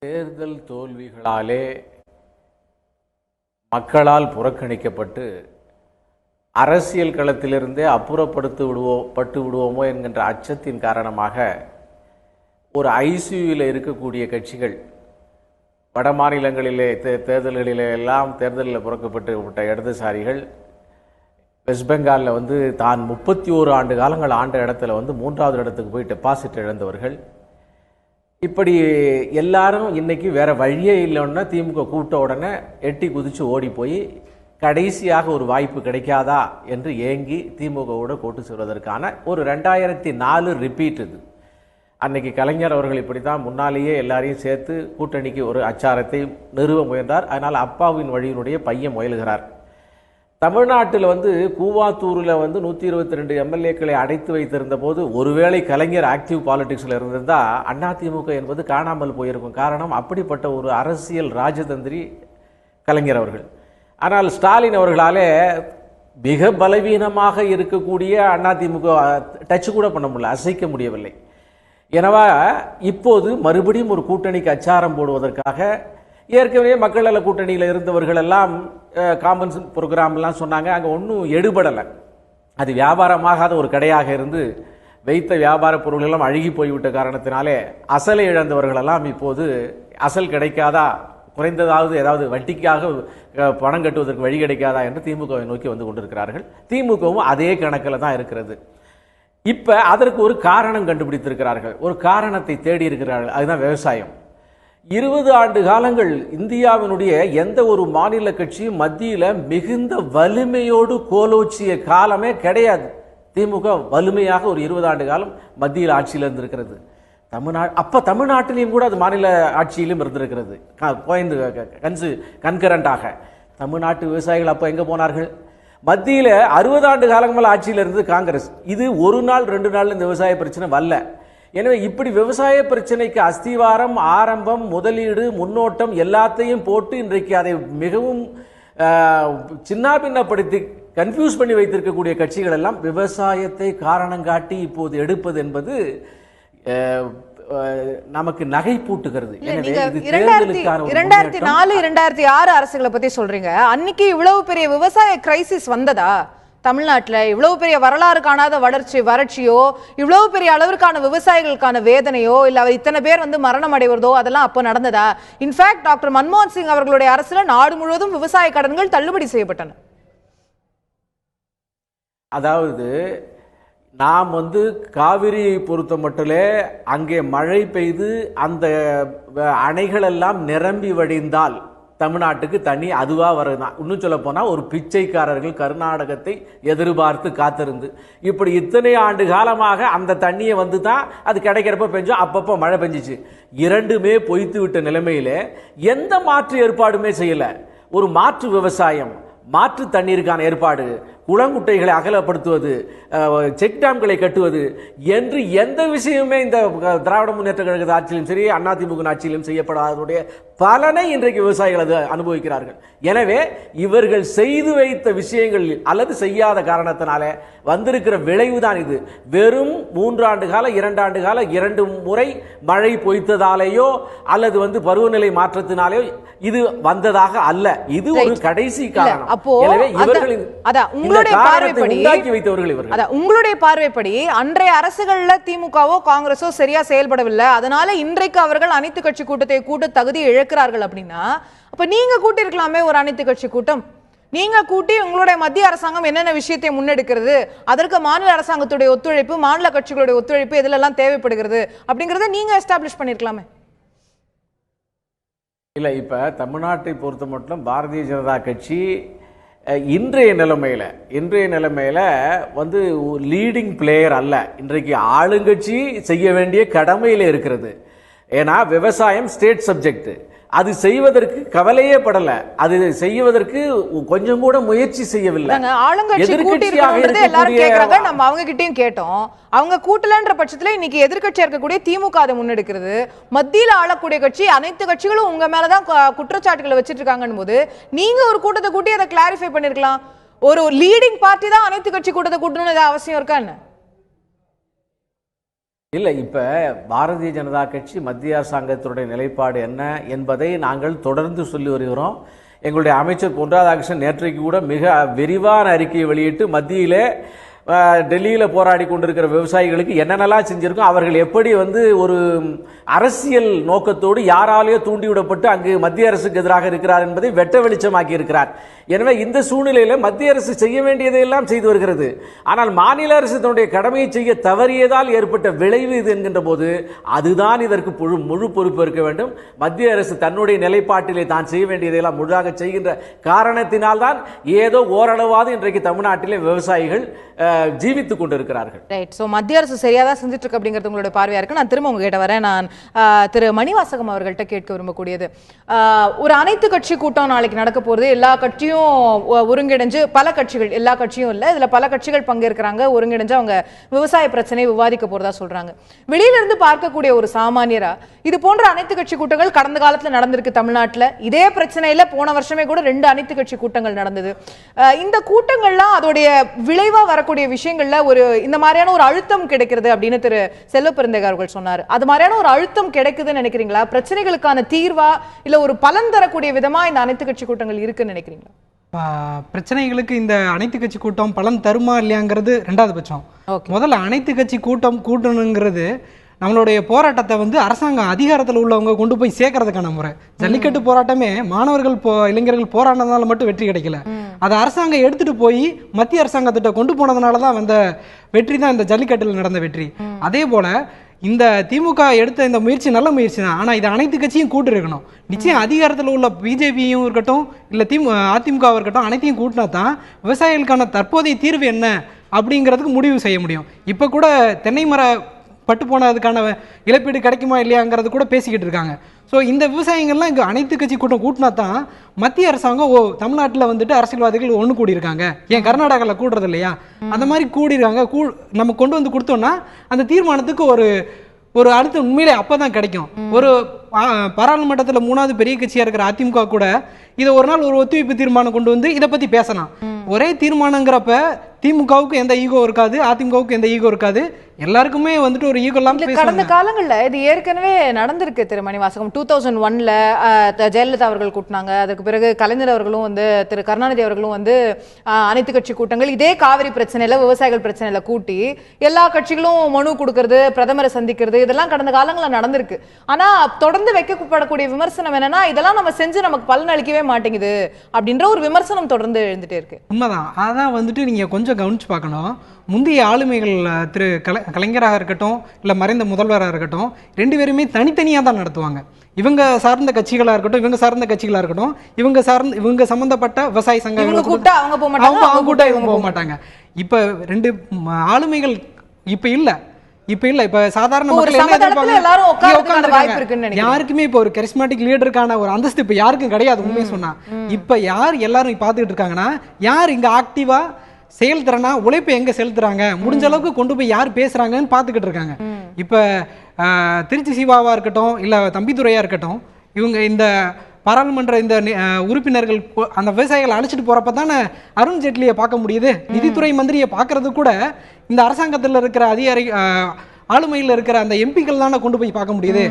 தேர்தல் தோல்விகளாலே மக்களால் புறக்கணிக்கப்பட்டு அரசியல் களத்திலிருந்தே அப்புறப்படுத்தி விடுவோமோ என்கின்ற அச்சத்தின் காரணமாக ஒரு ஐசியூவில் இருக்கக்கூடிய கட்சிகள் வட மாநிலங்களிலே தேர்தல்களிலே எல்லாம் தேர்தலில் புறக்கப்பட்டு விட்ட இடதுசாரிகள் வெஸ்ட் பெங்காலில் தான் 31 ஆண்டு காலங்கள் ஆண்ட இடத்துல 3வது இடத்துக்கு போய் டெபாசிட் இழந்தவர்கள், இப்படி எல்லாரும் இன்னைக்கு வேற வழியே இல்லைன்னா திமுக கூட்ட உடனே எட்டி குதிச்சு ஓடி போய் கடைசியாக ஒரு வாய்ப்பு கிடைக்காதா என்று ஏங்கி திமுகவோட கூட்டு செல்வதற்கான ஒரு 2004 ரிப்பீட். இது அன்னைக்கு கலைஞர் அவர்கள் இப்படித்தான் முன்னாலேயே எல்லாரையும் சேர்த்து கூட்டணிக்கு ஒரு அச்சாரத்தை நிறுவ முயன்றார். அதனால் அப்பாவின் வழியினுடைய பையன் முயலுகிறார். தமிழ்நாட்டில் கூவாத்தூரில் 122 எம்எல்ஏக்களை அடைத்து வைத்திருந்த போது ஒருவேளை கலைஞர் ஆக்டிவ் பாலிடிக்ஸில் இருந்திருந்தா அதிமுக என்பது காணாமல் போயிருக்கும். காரணம் அப்படிப்பட்ட ஒரு அரசியல் ராஜதந்திரி கலைஞர் அவர்கள். ஆனால் ஸ்டாலின் அவர்களாலே மிக பலவீனமாக இருக்கக்கூடிய அதிமுக டச் கூட பண்ண முடியல, அசைக்க முடியவில்லை. எனவே இப்போது மறுபடியும் ஒரு கூட்டணிக்கு அச்சாரம் போடுவதற்காக ஏற்கனவே மக்கள் நல கூட்டணியில் இருந்தவர்கள் எல்லாம் காமன்ஸ் ப்ரோக்ராம் எல்லாம் சொன்னாங்க, அங்கே ஒன்றும் எடுபடலை. அது வியாபாரமாகாத ஒரு கடையாக இருந்து வைத்த வியாபார பொருள்கள் எல்லாம் அழுகி போய்விட்ட காரணத்தினாலே அசலை இழந்தவர்களெல்லாம் இப்போது அசல் கிடைக்காதா, குறைந்ததாவது ஏதாவது வட்டிக்காக பணம் கட்டுவதற்கு வழி கிடைக்காதா என்று திமுகவை நோக்கி வந்து கொண்டிருக்கிறார்கள். திமுகவும் அதே கணக்கில் தான் இருக்கிறது. இப்ப அதற்கு ஒரு காரணம் கண்டுபிடித்திருக்கிறார்கள், ஒரு காரணத்தை தேடி இருக்கிறார்கள். அதுதான் விவசாயம். 20 ஆண்டு காலங்கள் இந்தியாவினுடைய எந்த ஒரு மாநில கட்சியும் மத்தியில மிகுந்த வலிமையோடு கோலோச்சிய காலமே கிடையாது. திமுக வலிமையாக ஒரு 20 ஆண்டு காலம் மத்தியில் ஆட்சியில் இருந்திருக்கிறது. தமிழ்நாட்டிலையும் கூட அது மாநில ஆட்சியிலும் இருந்திருக்கிறது. கன்கரண்டாக தமிழ்நாட்டு விவசாயிகள் அப்ப எங்க போனார்கள்? மத்தியில 60 ஆண்டு காலங்கள் ஆட்சியில் இருந்தது காங்கிரஸ். இது ஒரு நாள் 2 நாள் இந்த விவசாய பிரச்சனை வரல. எனவே இப்படி விவசாய பிரச்சனைக்கு அஸ்திவாரம், ஆரம்பம், முதலீடு, முன்னோட்டம் எல்லாத்தையும் போட்டு இன்றைக்கு அதை மிகவும் சின்னாபின்னப்படுத்தி கன்ஃபியூஸ் பண்ணி வைத்திருக்கக்கூடிய கட்சிகள் எல்லாம் விவசாயத்தை காரணம் காட்டி இப்போது எடுப்பது என்பது நமக்கு நகைப்பூட்டுகிறது. 2004-2006 அரசுகளை பத்தி சொல்றீங்க. அன்னைக்கு இவ்வளவு பெரிய விவசாய கிரைசிஸ் வந்ததா? தமிழ்நாட்டுல இவ்வளவு பெரிய வரலாறு காணாத வறட்சியோ, இவ்வளவு பெரிய அளவிற்கான விவசாயிகளுக்கான வேதனையோ, இல்ல இத்தனை பேர் வந்து மரணம் அடைவதோ அதெல்லாம் அப்ப நடந்ததா? இன்ஃபேக்ட் டாக்டர் மன்மோகன் சிங் அவர்களுடைய அரசுல நாடு முழுவதும் விவசாய கடன்கள் தள்ளுபடி செய்யப்பட்டன. அதாவது நாம் வந்து காவிரியை பொறுத்த மட்டிலே அங்கே மழை பெய்து அந்த அணைகள் எல்லாம் நிரம்பி வடிந்தால் தமிழ்நாட்டுக்கு தண்ணி அதுவா வருதான். இன்னும் சொல்ல போனா ஒரு பிச்சைக்காரர்கள் கர்நாடகத்தை எதிர்பார்த்து காத்திருந்து இப்படி இத்தனை ஆண்டு காலமாக அந்த தண்ணியை வந்து தான் அது கிடைக்கிறப்ப பெஞ்சோம், அப்பப்போ மழை பெஞ்சிச்சு. இரண்டுமே பொய்த்து விட்ட நிலைமையில எந்த மாற்று ஏற்பாடுமே செய்யல. ஒரு மாற்று விவசாயம், மாற்று தண்ணீருக்கான ஏற்பாடு, குளங்குட்டைகளை அகலப்படுத்துவது, செக் டேம்களை கட்டுவது என்று எந்த விஷயமே இந்த திராவிட முன்னேற்ற கழக ஆட்சியிலும் சரி அதிமுக ஆட்சியிலும் செய்யப்படாதனுடைய பலனை இன்றைக்கு விவசாயிகள் அது அனுபவிக்கிறார்கள். எனவே இவர்கள் செய்து வைத்த விஷயங்கள் அல்லது செய்யாத காரணத்தினால வந்திருக்கிற விளைவுதான் இது. வெறும் 3 ஆண்டு கால 2 ஆண்டு கால 2 முறை மழை பொய்த்ததாலேயோ அல்லது வந்து பருவநிலை மாற்றத்தினாலேயோ இது வந்ததாக அல்ல. இது ஒரு கடைசி காரணம். எனவே இவர்களின் உங்களுடைய பார்வைப்படி அன்றைய அரசுகள்ல திமுகவோ காங்கிரஸோ சரியா செயல்படவில்லை, அதனால இன்றைக்கு அவர்கள் அனைத்து கட்சி கூட்டத்தை கூட்ட தகுதி இழக்கிறார்கள் அப்படின்னா, அப்ப நீங்க கூட்டி இருக்கலாமே ஒரு அனைத்து கட்சி கூட்டம். நீங்க கூட்டி உங்களுடைய மத்திய அரசாங்கம் என்னென்ன விஷயத்தை முன்னெடுக்கிறது, அதற்கு மாநில அரசாங்கத்துடைய ஒத்துழைப்பு, மாநில கட்சிகளுடைய ஒத்துழைப்பு இதெல்லாம் தேவைப்படுகிறது அப்படிங்கறத நீங்க எஸ்டாப்ளிஷ் பண்ணிருக்கலாமே. இல்ல, இப்ப தமிழ்நாட்டை பொறுத்த மட்டும் பாரதிய ஜனதா கட்சி இன்றைய நிலைமையில வந்து லீடிங் பிளேயர் அல்ல. இன்றைக்கு ஆளுங்கட்சி செய்ய வேண்டிய கடமையில இருக்கிறது. ஏன்னா விவசாயம் ஸ்டேட் சப்ஜெக்ட், அது செய்வதற்கு கவலையே படல, அது செய்வதற்கு கொஞ்சம் கூட முயற்சி செய்யவில்லை. ஆளுங்கட்சி கூட்டியிருக்கிறது எல்லாரும் கேக்குறாங்க, நம்ம அவங்க கிட்டயும் கேட்டோம். அவங்க கூட்டலன்ற பட்சத்துல இன்னைக்கு எதிர்க்கட்சியா இருக்கக்கூடிய திமுக அதை முன்னெடுக்கிறது. மத்தியில ஆளக்கூடிய கட்சி அனைத்து கட்சிகளும் உங்க மேலதான் குற்றச்சாட்டுகளை வச்சிட்டு இருக்காங்கன்னு போது நீங்க ஒரு கூட்டத்தை கூட்டி அதை கிளாரிஃபை பண்ணிருக்கலாம். ஒரு லீடிங் பார்ட்டி தான் அனைத்து கட்சி கூட்டத்தை கூட்டணும்னு அவசியம் இருக்கா என்ன? இல்லை, இப்போ பாரதிய ஜனதா கட்சி மத்திய அரசாங்கத்தினுடைய நிலைப்பாடு என்ன என்பதை நாங்கள் தொடர்ந்து சொல்லி வருகிறோம். எங்களுடைய அமைச்சர் பொன் ராதாகிருஷ்ணன் நேற்றைக்கு கூட மிக விரிவான அறிக்கையை வெளியிட்டு மத்தியிலே டெல்லியில் போராடி கொண்டிருக்கிற விவசாயிகளுக்கு என்னென்னலாம் செஞ்சிருக்கோம், அவர்கள் எப்படி வந்து ஒரு அரசியல் நோக்கத்தோடு யாராலேயோ தூண்டிவிடப்பட்டு அங்கு மத்திய அரசுக்கு எதிராக இருக்கிறார் என்பதை வெட்ட வெளிச்சமாக்கி இருக்கிறார். எனவே இந்த சூழ்நிலையில் மத்திய அரசு செய்ய வேண்டியதையெல்லாம் செய்து வருகிறது. ஆனால் மாநில அரசு தன்னுடைய கடமையை செய்ய தவறியதால் ஏற்பட்ட விளைவு இது என்கின்ற போது அதுதான் இதற்கு முழு பொறுப்பு இருக்க வேண்டும். மத்திய அரசு தன்னுடைய நிலைப்பாட்டிலே தான் செய்ய வேண்டியதையெல்லாம் முழுதாக செய்கின்ற காரணத்தினால்தான் ஏதோ ஓரளவாவது இன்றைக்கு தமிழ்நாட்டிலே விவசாயிகள் ஜீவித்துக் கொண்டிருக்கிறார்கள். ரைட். சோ மத்திய அரசு சரியாதான் செஞ்சுட்டு இருக்கு அப்படிங்கிறது உங்களுடைய பார்வையா இருக்கு. நான் திரும்ப உங்ககிட்ட வரேன். நான் திரு மணிவாசகம் அவர்கள்ட்ட கேட்க விரும்பக்கூடியது, ஒரு அனைத்து கட்சி கூட்டம் நாளைக்கு நடக்க போறது. எல்லா கட்சியும் ஒருங்கிணைஞ்சு, பல கட்சிகள், எல்லா கட்சியும் இல்ல, இதுல பல கட்சிகள் பங்கேற்கிறாங்க. ஒருங்கிணைஞ்சு அவங்க விவசாய பிரச்சனையை விவாதிக்க போறதா சொல்றாங்க. வெளியில இருந்து பார்க்கக்கூடிய ஒரு சாமானியரா இது போன்ற அனைத்து கட்சி கூட்டங்கள் கடந்த காலத்துல நடந்திருக்கு தமிழ்நாட்டுல. இதே பிரச்சனையில போன வருஷமே கூட 2 அனைத்து கட்சி கூட்டங்கள் நடந்தது. இந்த கூட்டங்கள்லாம் அதோடைய விளைவா வரக்கூடிய விஷயங்கள்ல ஒரு இந்த மாதிரியான ஒரு அழுத்தம் கிடைக்கிறது அப்படின்னு திரு செல்வப்பெருந்தகை அவர்கள் சொன்னார். அது மாதிரியான ஒரு அழுத்தம் கிடைக்குதுன்னு நினைக்கிறீங்களா? பிரச்சனைகளுக்கான தீர்வா இல்ல ஒரு பலன் தரக்கூடிய விதமா இந்த அனைத்து கட்சி கூட்டங்கள் இருக்குன்னு நினைக்கிறீங்களா? பிரச்சனைகளுக்கு இந்த அனைத்து கட்சி கூட்டம் பலன் தருமா இல்லையாங்கிறது 2வது பட்சம். முதல்ல அனைத்து கட்சி கூட்டம் கூட்டணுங்கிறது நம்மளுடைய போராட்டத்தை வந்து அரசாங்கம் அதிகாரத்தில் உள்ளவங்க கொண்டு போய் சேர்க்கறதுக்கான முறை. ஜல்லிக்கட்டு போராட்டமே மாணவர்கள் இளைஞர்கள் போராடினதுனால மட்டும் வெற்றி கிடைக்கல. அதை அரசாங்கம் எடுத்துட்டு போய் மத்திய அரசாங்கத்திட்ட கொண்டு போனதுனாலதான் வந்த வெற்றி தான் இந்த ஜல்லிக்கட்டில் நடந்த வெற்றி. அதே போல இந்த திமுக எடுத்த இந்த முயற்சி நல்ல முயற்சி தான். ஆனா இது அனைத்து கட்சியும் கூட்டு இருக்கணும். நிச்சயம் அதிகாரத்தில் உள்ள பிஜேபியும் இருக்கட்டும் இல்ல அதிமுக இருக்கட்டும், அனைத்தையும் கூட்டினா தான் விவசாயிகளுக்கான தற்போதைய தீர்வு என்ன அப்படிங்கிறதுக்கு முடிவு செய்ய முடியும். இப்ப கூட தென்னை மர பட்டு போனதுக்கான இழப்பீடு கிடைக்குமா இல்லையாங்கிறது கூட பேசிக்கிட்டு இருக்காங்க. ஸோ இந்த விவசாயிகள்லாம் இங்கே அனைத்து கட்சி கூட்டம் கூட்டினா தான் மத்திய அரசாங்கம் தமிழ்நாட்டில் வந்துட்டு அரசியல்வாதிகள் ஒன்று கூடியிருக்காங்க. ஏன் கர்நாடகாவில் கூடுறது இல்லையா? அந்த மாதிரி கூடியிருக்காங்க. நம்ம கொண்டு வந்து கொடுத்தோம்னா அந்த தீர்மானத்துக்கு ஒரு அடுத்த உண்மையிலே அப்பதான் கிடைக்கும். ஒரு பாராளுமன்றத்தில் 3வது பெரிய கட்சியா இருக்கிற அதிமுக கூட இதை ஒரு நாள் ஒரு ஒத்துழைப்பு தீர்மானம் கொண்டு வந்து இதை பத்தி பேசலாம். ஒரே தீர்மானங்கிறப்ப திமுகவுக்கு எந்த ஈகோ இருக்காது, அதிமுகவுக்கு எந்த ஈகோ இருக்காது. எல்லாருக்குமே வந்துட்டு ஒரு ஈக்குவலாம் இல்ல, கடந்த காலங்கள்ல இது ஏற்கனவே நடந்திருக்கு திரு மணிவாசகம். 2001ல ஜெயலலிதா அவர்கள் கூட்டினாங்க. அதற்கு பிறகு கலைஞர் அவர்களும் வந்து திரு கருணாநிதி அவர்களும் வந்து அனைத்து கட்சி கூட்டங்கள் இதே காவிரி பிரச்சனையில விவசாயிகள் பிரச்சனையில கூட்டி எல்லா கட்சிகளும் மனு கொடுக்கறது, பிரதமரை சந்திக்கிறது, இதெல்லாம் கடந்த காலங்கள்ல நடந்திருக்கு. ஆனா தொடர்ந்து வைக்கப்படக்கூடிய விமர்சனம் என்னன்னா, இதெல்லாம் நம்ம செஞ்சு நமக்கு பலன் அளிக்கவே மாட்டேங்குது அப்படின்ற ஒரு விமர்சனம் தொடர்ந்து எழுந்துட்டே இருக்கு. உண்மைதான். அதான் வந்துட்டு நீங்க கொஞ்சம் கவனிச்சு பார்க்கணும். முந்தைய ஆளுமைகள் திரு கலைஞராக இருக்கட்டும் இல்லை மறைந்த முதல்வராக இருக்கட்டும், ரெண்டு பேருமே தனித்தனியாக தான் நடத்துவாங்க. இவங்க சார்ந்த கட்சிகளாக இருக்கட்டும், இவங்க சார்ந்த கட்சிகளாக இருக்கட்டும், இவங்க சம்பந்தப்பட்ட விவசாய சங்கங்கள் கூட்டா அவங்க போக மாட்டாங்க, அவங்க கூட்டா இவங்க போக மாட்டாங்க. இப்ப ரெண்டு ஆளுமைகள் இப்ப இல்ல. இப்ப சாதாரண யாருக்குமே இப்ப ஒரு கரிஸ்மாட்டிக் லீடருக்கான ஒரு அந்தஸ்து இப்ப யாருக்கும் கிடையாது. உண்மையை சொன்னா இப்ப யார் எல்லாரும் பாத்துக்கிட்டு இருக்காங்கன்னா, யார் இங்க ஆக்டிவா செயல்திறனா உழைப்பை எங்க செலுத்துறாங்க, முடிஞ்ச அளவுக்கு கொண்டு போய் யார் பேசுறாங்கன்னு பாத்துக்கிட்டு இருக்காங்க. இப்ப திருச்சி சிவாவா இருக்கட்டும் இல்ல தம்பிதுரையா இருக்கட்டும், இவங்க இந்த பாராளுமன்ற இந்த உறுப்பினர்கள் அந்த விவசாயிகளை அழைச்சிட்டு போறப்ப தானே அருண் ஜேட்லியை பார்க்க முடியுது. நிதித்துறை மந்திரியை பார்க்கறது கூட இந்த அரசாங்கத்தில் இருக்கிற அதிகாரி ஆளுமையில் இருக்கிற அந்த எம்பிக்கள் தானே கொண்டு போய் பார்க்க முடியுது.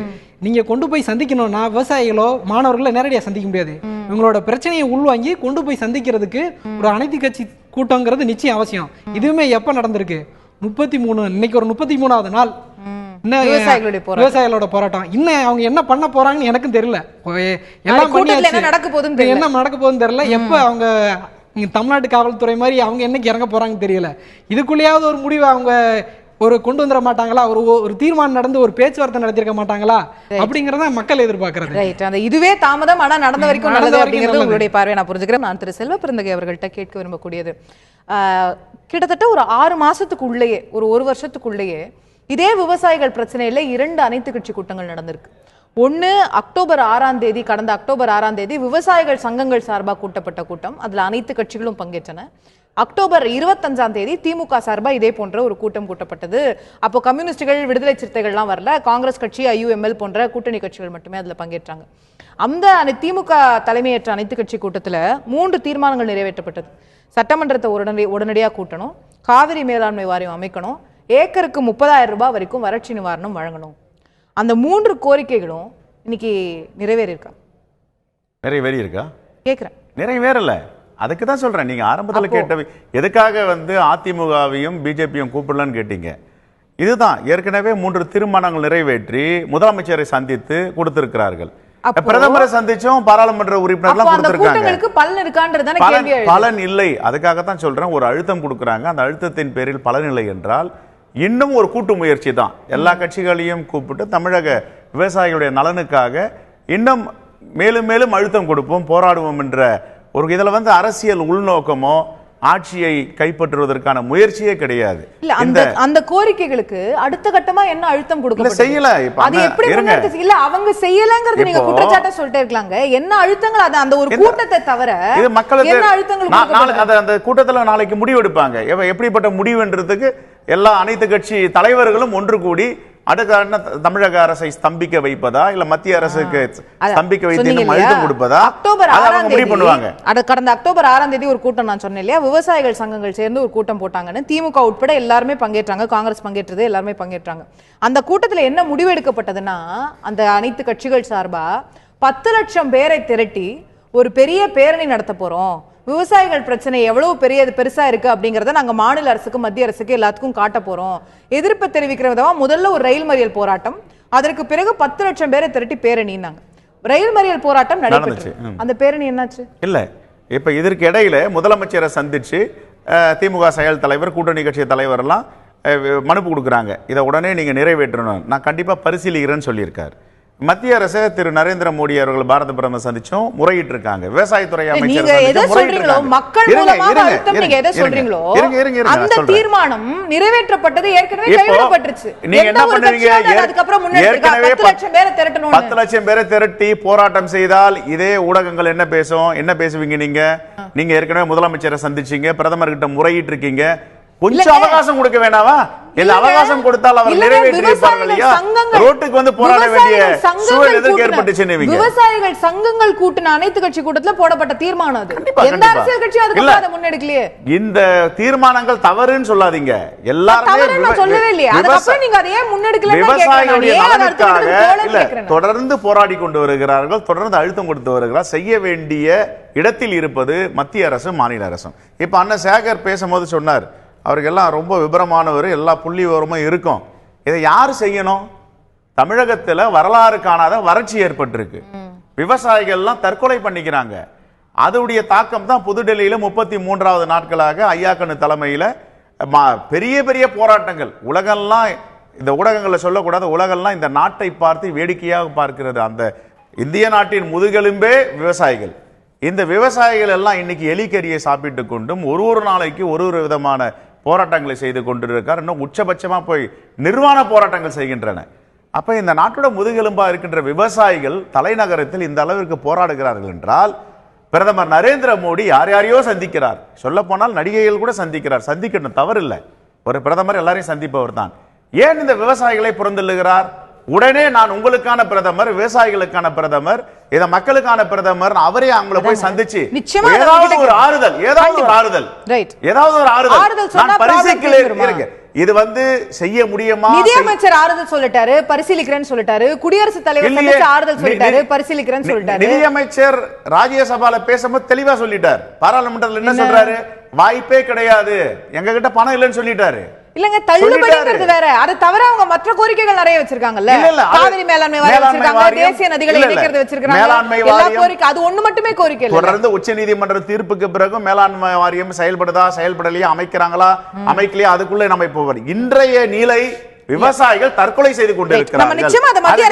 நீங்க கொண்டு போய் சந்திக்கணும்னா விவசாயிகளோ மாணவர்களோ நேரடியாக சந்திக்க முடியாது. இவங்களோட பிரச்சனையை உள்வாங்கி கொண்டு போய் சந்திக்கிறதுக்கு ஒரு அனைத்து கட்சி கூட்டங்கிறது நிச்சயம் அவசியம். இதுவுமே எப்ப நடந்திருக்கு? 33 இன்னைக்கு ஒரு 33வது நாள் விவசாயிகளோட போராட்டம். இன்னும் அவங்க என்ன பண்ண போறாங்கன்னு எனக்கும் தெரியல. என்ன நடக்க போகுதுன்னு தெரியல. எப்ப அவங்க தமிழ்நாட்டு காவல்துறை மாதிரி அவங்க என்னைக்கு இறங்க போறாங்கன்னு தெரியல. இதுக்குள்ளேயாவது ஒரு முடிவு அவங்க ஒரு கொண்டு வந்துட மாட்டாங்களா? ஒரு தீர்மானம் நடந்து ஒரு பேச்சுவார்த்தை நடத்திருக்க மாட்டாங்களா? அப்படிங்கறத மக்கள் எதிர்பார்க்கறது. இதுவே தாமதம், ஆனா நடந்த வரைக்கும் நல்லது அப்படிங்கிறது உங்களுடைய பார்வை நான் புரிஞ்சுக்கிறேன். நான் திரு செல்வ பிறந்தகை அவர்கள்ட்ட கேட்க விரும்பக்கூடியது, கிட்டத்தட்ட ஒரு 6 மாசத்துக்குள்ளேயே, ஒரு வருஷத்துக்குள்ளேயே இதே விவசாயிகள் பிரச்சனையில 2 அனைத்து கட்சி கூட்டங்கள் நடந்திருக்கு. ஒன்னு அக்டோபர் 6ஆம் தேதி, கடந்த அக்டோபர் 6ஆம் தேதி விவசாயிகள் சங்கங்கள் சார்பாக கூட்டப்பட்ட கூட்டம். அதுல அனைத்து கட்சிகளும் பங்கேற்றன. அக்டோபர் 25ஆம் தேதி திமுக சார்பா இதே போன்ற ஒரு கூட்டம் கூட்டப்பட்டது. அப்போ கம்யூனிஸ்டுகள், விடுதலை சிறுத்தைகள்லாம் வரல, காங்கிரஸ் கட்சி, IUML போன்ற கூட்டணி கட்சிகள் மட்டுமே அதுல பங்கேற்றாங்க. அந்த திமுக தலைமையேற்ற அனைத்து கட்சி கூட்டத்துல 3 தீர்மானங்கள் நிறைவேற்றப்பட்டது. சட்டமன்றத்தை உடனடியாக கூட்டணும், காவிரி மேலாண்மை வாரியம் அமைக்கணும், ஏக்கருக்கு 30,000 ரூபாய் வரைக்கும் வறட்சி நிவாரணம் வழங்கணும். அந்த 3 கோரிக்கைகளும் இன்னைக்கு நிறைவேறியிருக்கா? நிறைவேறியிருக்கா கேட்கிறேன். நிறைவேறல. அதுக்கு தான் சொல்றேன். நீங்க ஆரம்பத்தில் கேட்டவை எதுக்காக அதிமுகவையும் பிஜேபியும் கூப்பிடலன்னு கேட்டீங்க. இதுதான் ஏற்கனவே 3 தீர்மானங்கள் நிறைவேற்றி முதலமைச்சரை சந்தித்து கொடுத்திருக்கிறார்கள். பிரதமரை சந்திச்சும் பாராளுமன்ற உறுப்பினர்லாம் கொடுத்திருக்காங்க. பலன் இல்லை. அதுக்காகத்தான் சொல்றேன், ஒரு அழுத்தம் கொடுக்குறாங்க. அந்த அழுத்தத்தின் பேரில் பலன் இல்லை என்றால் இன்னும் ஒரு கூட்டு முயற்சி தான். எல்லா கட்சிகளையும் கூப்பிட்டு தமிழக விவசாயிகளுடைய நலனுக்காக இன்னும் மேலும் மேலும் அழுத்தம் கொடுப்போம், போராடுவோம் என்ற ஒரு இதுல அரசியல் உள்நோக்கமோ ஆட்சியை கைப்பற்றுவதற்கான முயற்சியே கிடையாது. அந்த கோரிக்கைகளுக்கு அடுத்த கட்டமா என்ன அழுத்தம் கொடுக்க செய்யல. அது எப்படி இல்ல அவங்க செய்யலங்கிறது நீங்க குற்றச்சாட்டை சொல்லிட்டே இருக்கலாங்க. என்ன அழுத்தங்கள்? அது அந்த ஒரு கூட்டத்தை தவிர இது மக்களுக்கு என்ன அழுத்தங்கள்? அந்த கூட்டத்துல நாளைக்கு முடிவு எடுப்பாங்க. எப்படிப்பட்ட முடிவுன்றதுக்கு எல்லா அனைத்து கட்சி தலைவர்களும் ஒன்று கூடி அடுத்த தமிழக அரசை ஸ்தம்பிக்க வைப்பதா இல்ல மத்திய அரசுக்கு ஸ்தம்பிக்க வைத்து அழுத்தம் கொடுப்பதா? அக்டோபர் 6ஆம் தேதி பண்ணுவாங்க. கடந்த அக்டோபர் 6ஆம் தேதி ஒரு கூட்டம் நான் சொன்னேன் இல்லையா, விவசாயிகள் சங்கங்கள் சேர்ந்து ஒரு கூட்டம் போட்டாங்கன்னு. திமுக உட்பட எல்லாருமே பங்கேற்றாங்க, காங்கிரஸ் பங்கேற்றது, எல்லாருமே பங்கேற்றாங்க. அந்த கூட்டத்துல என்ன முடிவு எடுக்கப்பட்டதுன்னா, அந்த அனைத்து கட்சிகள் சார்பா 10 லட்சம் பேரை திரட்டி ஒரு பெரிய பேரணி நடத்த போறோம். விவசாயிகள் பிரச்சனை எவ்வளவு பெருசா இருக்கு அப்படிங்கறத நாங்க மாநில அரசுக்கு, மத்திய அரசுக்கு எல்லாத்துக்கும் காட்ட போறோம். எதிர்ப்பு தெரிவிக்கிற விதமா முதல்ல ஒரு ரயில் மறியல் போராட்டம், அதற்கு பிறகு 10 லட்சம் பேரை திரட்டி பேரணினாங்க. ரயில் மறியல் போராட்டம் நடைபெற்றது. அந்த பேரணி என்னாச்சு? இல்ல, இப்ப இதற்கு இடையில முதலமைச்சரை சந்திச்சு திமுக செயல் தலைவர், கூட்டணி கட்சி தலைவர் எல்லாம் மனுப்பு கொடுக்குறாங்க. இதை உடனே நீங்க நிறைவேற்றணும், நான் கண்டிப்பா பரிசீலிக்கிறேன்னு சொல்லியிருக்காரு. மத்திய அரசு திரு நரேந்திர மோடி அவர்கள் பாரத பிரதமர் சந்திச்சும் முறையிட்டு இருக்காங்க. விவசாயத்துறை அமைச்சர் அந்த தீர்மானம் நிறைவேற்றப்பட்டது, ஏற்கனவே கைவிடப்பட்டுருச்சு. நீங்க என்ன பண்ணுவீங்க? ஏற்கனவே 10 லட்சம் பேரை திரட்டி போராட்டம் செய்தால் இதே ஊடகங்கள் என்ன பேசும்? என்ன பேசுவீங்க? நீங்க ஏற்கனவே முதலமைச்சரை சந்திச்சீங்க, பிரதமர் கிட்ட முறையிட்டு இருக்கீங்க. கொஞ்சம் அவகாசம் கொடுக்க வேண்டாவா? இந்த அவகாசம் கொடுத்தால் அவர் நிறைவேற்றியிருப்பார்கள் இல்லையா? ரோட்டுக்கு வந்து போராட வேண்டிய சூழல் எதுக்கு ஏற்பட்டுச்சுன்னு விவசாயிகள் சங்கங்கள் கூட்டின அனைத்து கட்சி கூட்டத்துல போடப்பட்ட தீர்மானம் அது. எந்த அரசியல் கட்சியும் அதுக்கு அதை முன்னெடுக்கலையே. இந்த தீர்மானங்கள் தவறுன்னு சொல்லாதீங்க. எல்லாரும் சொல்லவே இல்லையே. அதுக்கப்புறம் நீங்க அதை ஏன் முன்னெடுக்கலன்னு விவசாயிகளுடைய நலனுக்காக இல்ல தொடர்ந்து போராடி கொண்டு வருகிறார்கள், தொடர்ந்து அழுத்தம் கொடுத்து வருகிறார். செய்ய வேண்டிய இடத்தில் இருப்பது மத்திய அரசு, மாநில அரசும். இப்ப அண்ணன் சேகர் பேசும்போது சொன்னார், அவருக்கு எல்லாம் ரொம்ப விபரமானவர், எல்லா புள்ளி விவரமும் இருக்கும். இதை யாரு செய்யணும்? தமிழகத்துல வரலாறு காணாத வறட்சி ஏற்பட்டிருக்கு. விவசாயிகள் எல்லாம் தற்கொலை பண்ணிக்கிறாங்க. அதோடைய தாக்கம் தான் புதுடெல்லியில 33வது நாட்களாக ஐயாக்கண்ணு தலைமையில பெரிய பெரிய போராட்டங்கள். உலகெல்லாம் இந்த ஊடகங்களை சொல்லக்கூடாது, உலகெல்லாம் இந்த நாட்டை பார்த்து வேடிக்கையாக பார்க்கிறது. அந்த இந்திய நாட்டின் முதுகெலும்பே விவசாயிகள். இந்த விவசாயிகள் எல்லாம் இன்னைக்கு எலிக்கறியை சாப்பிட்டு கொண்டும் ஒரு நாளைக்கு ஒரு விதமான போராட்டங்களை செய்து கொண்டிருக்கார். இன்னும் உச்சபட்சமா போய் நிர்வாண போராட்டங்கள் செய்கின்றன. அப்ப இந்த நாட்டோட முதுகெலும்பா இருக்கின்ற விவசாயிகள் தலைநகரத்தில் இந்த அளவிற்கு போராடுகிறார்கள் என்றால், பிரதமர் நரேந்திர மோடி யார் யாரையோ சந்திக்கிறார். சொல்ல போனால் நடிகைகள் கூட சந்திக்கிறார். சந்திக்கணும், தவறில்லை. ஒரு பிரதமர் எல்லாரையும் சந்திப்பவர் தான். ஏன் இந்த விவசாயிகளை புறந்தள்ளுகிறார்? உடனே நான் உங்களுக்கான பிரதமர், விவசாயிகளுக்கான பிரதமர், இத மக்களுக்கான பிரதமர், அவரே அவங்களை போய் சந்திச்சு ஏதாவது ஒரு ஆறுதல் நான் பரிசீலிக்கிறேன். இது வந்து செய்ய முடியுமா? நிதியமைச்சர் ஆறுதல் சொல்லிட்டாரு, பரிசீலிக்கிறேன்னு சொல்லிட்டாரு. குடியரசுத் தலைவர் ஆறுதல் சொல்லிட்டாரு, பரிசீலிக்கிறேன்னு சொல்லிட்டாரு. நிதியமைச்சர் ராஜ்யசபால பேசும்போது தெளிவா சொல்லிட்டார். பாராளுமன்றத்தில் என்ன சொல்றாரு? வாய்ப்பே கிடையாது, எங்க கிட்ட பணம் இல்லைன்னு சொல்லிட்டாரு. இல்லங்க, தள்ளுபடிங்கிறது வேற. அது தவிர அவங்க மற்ற கோரிக்கைகள் நிறைய வச்சிருக்காங்கல்ல. காவிரி மேலாண்மை வாரியம் வச்சிருக்காங்க, தேசிய நதிகளை இணைக்கிறது வச்சிருக்காங்க. எல்லா கோரிக்கை அது ஒண்ணு மட்டுமே கோரிக்கை இல்ல. தொடர்ந்து உச்சநீதிமன்ற தீர்ப்புக்கு பிறகு மேலாண்மை வாரியம் செயல்படுதா, செயல்படலையா, அமைக்கிறாங்களா, அமைக்கலையா, அதுக்குள்ள நம்ம இப்போ இன்றைய நிலை விவசாயிகள் தற்கொலை செய்து கொண்டிருக்கிறார்கள். நிச்சயமா அது மத்திய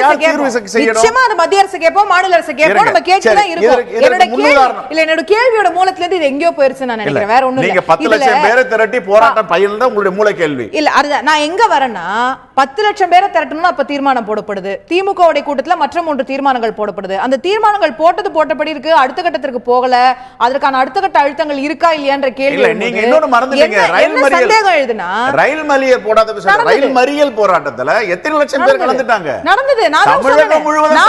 அரசு கேட்போம், மாநில அரசு கேட்போம். நம்ம கேட்டுதான் இருக்கோம். என்னோட கேள்வியோட மூலத்துல இருந்து இது எங்கேயோ போயிருச்சு நான் நினைக்கிறேன். வேற ஒண்ணும் இல்ல. 10 லட்சம் பேரை திரட்டி போராட்டம் பயில உங்களுடைய மூல கேள்வி இல்ல. அதுதான் நான் எங்க வரேன்னா, 10 லட்சம் பேரை திரட்டணும்னு அப்ப தீர்மானம் போடப்படுது. திமுக உடைய கூட்டத்துல மற்ற 3 தீர்மானங்கள் போடப்படுது. அந்த தீர்மானங்கள் போட்டபடி இருக்கு. அடுத்த கட்டத்திற்கு போகல. அதற்கான அடுத்த கட்ட அழுத்தங்கள் இருக்கா இல்லையான்ற கேள்வி. நீங்க இன்னொன்னு மறந்துட்டீங்க. ரயில் மறியல் போடாத ரயில் மறியல் போராட்டத்துல எத்தனை லட்சம் பேர் கலந்துட்டாங்க? நடந்தது. தமிழகம் முழுவதும்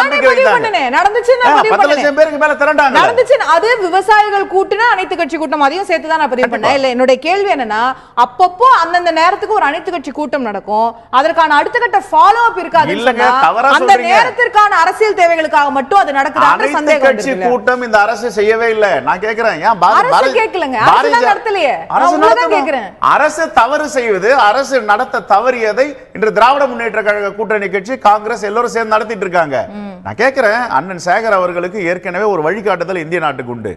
நடந்துச்சு. 10 லட்சம் பேருக்கு மேல திரண்டாங்க. நடந்துச்சு. அது விவசாயிகள் கூட்டின அனைத்து கட்சி கூட்டம். அதையும் சேர்த்து தான் நான் பதிவு பண்ணேன். இல்ல, என்னோட கேள்வி என்னன்னா, அப்பப்போ அந்தந்த நேரத்துக்கு ஒரு அனைத்து கட்சி கூட்டம் நடக்கும். அதற்கான அடுத்த கட்ட ஃபாலோ அப் இருக்காது. அந்த நேரத்திற்கான அரசியல் தேவைகளுக்காக மட்டும் அது நடக்குது. அனைத்து கட்சி கூட்டம் இந்த அரசு செய்யவே இல்லை. நான் கேக்குறேன், ஏன் அரசு கேட்கலங்க? அரசு தான் நடத்தலையே. அரசு தவறு செய்வது, அரசு நடத்த தவறியதை இன்று திராவிட முன்னேற்ற கழக கூட்டணி கட்சி, காங்கிரஸ் எல்லோரும் சேர்ந்து நடத்திட்டு இருக்காங்க. நான் கேட்கிறேன், அண்ணன் சேகர் அவர்களுக்கு ஏற்கனவே ஒரு வழிகாட்டுதல் இந்திய நாட்டுக்கு உண்டு.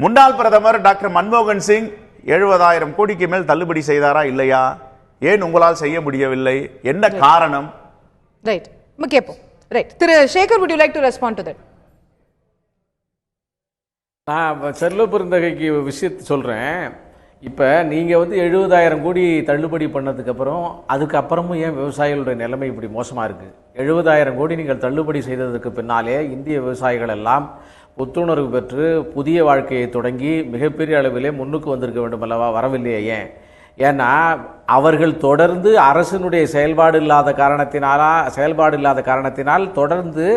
முன்னாள் பிரதமர் டாக்டர் மன்மோகன் சிங் 70,000 கோடிக்கு மேல் தள்ளுபடி செய்தாரா இல்லையா? ஏன் உங்களால் செய்ய முடியவில்லை? என்ன காரணம்? ரைட், நம்ம கேட்போம். Right, Thiru Sekar, would you like to respond to that? நான் செல்வ பெருந்தகைக்கு விஷயத்தை சொல்றேன். இப்போ நீங்கள் வந்து 70,000 கோடி தள்ளுபடி பண்ணதுக்கப்புறம் அதுக்கப்புறமும் ஏன் விவசாயிகளுடைய நிலைமை இப்படி மோசமாக இருக்குது? 70,000 கோடி நீங்கள் தள்ளுபடி செய்ததுக்கு பின்னாலே இந்திய விவசாயிகள் எல்லாம் புத்துணர்வு பெற்று புதிய வாழ்க்கையை தொடங்கி மிகப்பெரிய அளவிலே முன்னுக்கு வந்திருக்க வேண்டும் அல்லவா? வரவில்லையே. ஏன்? ஏன்னா அவர்கள் தொடர்ந்து அரசினுடைய செயல்பாடு இல்லாத காரணத்தினால் தொடர்ந்து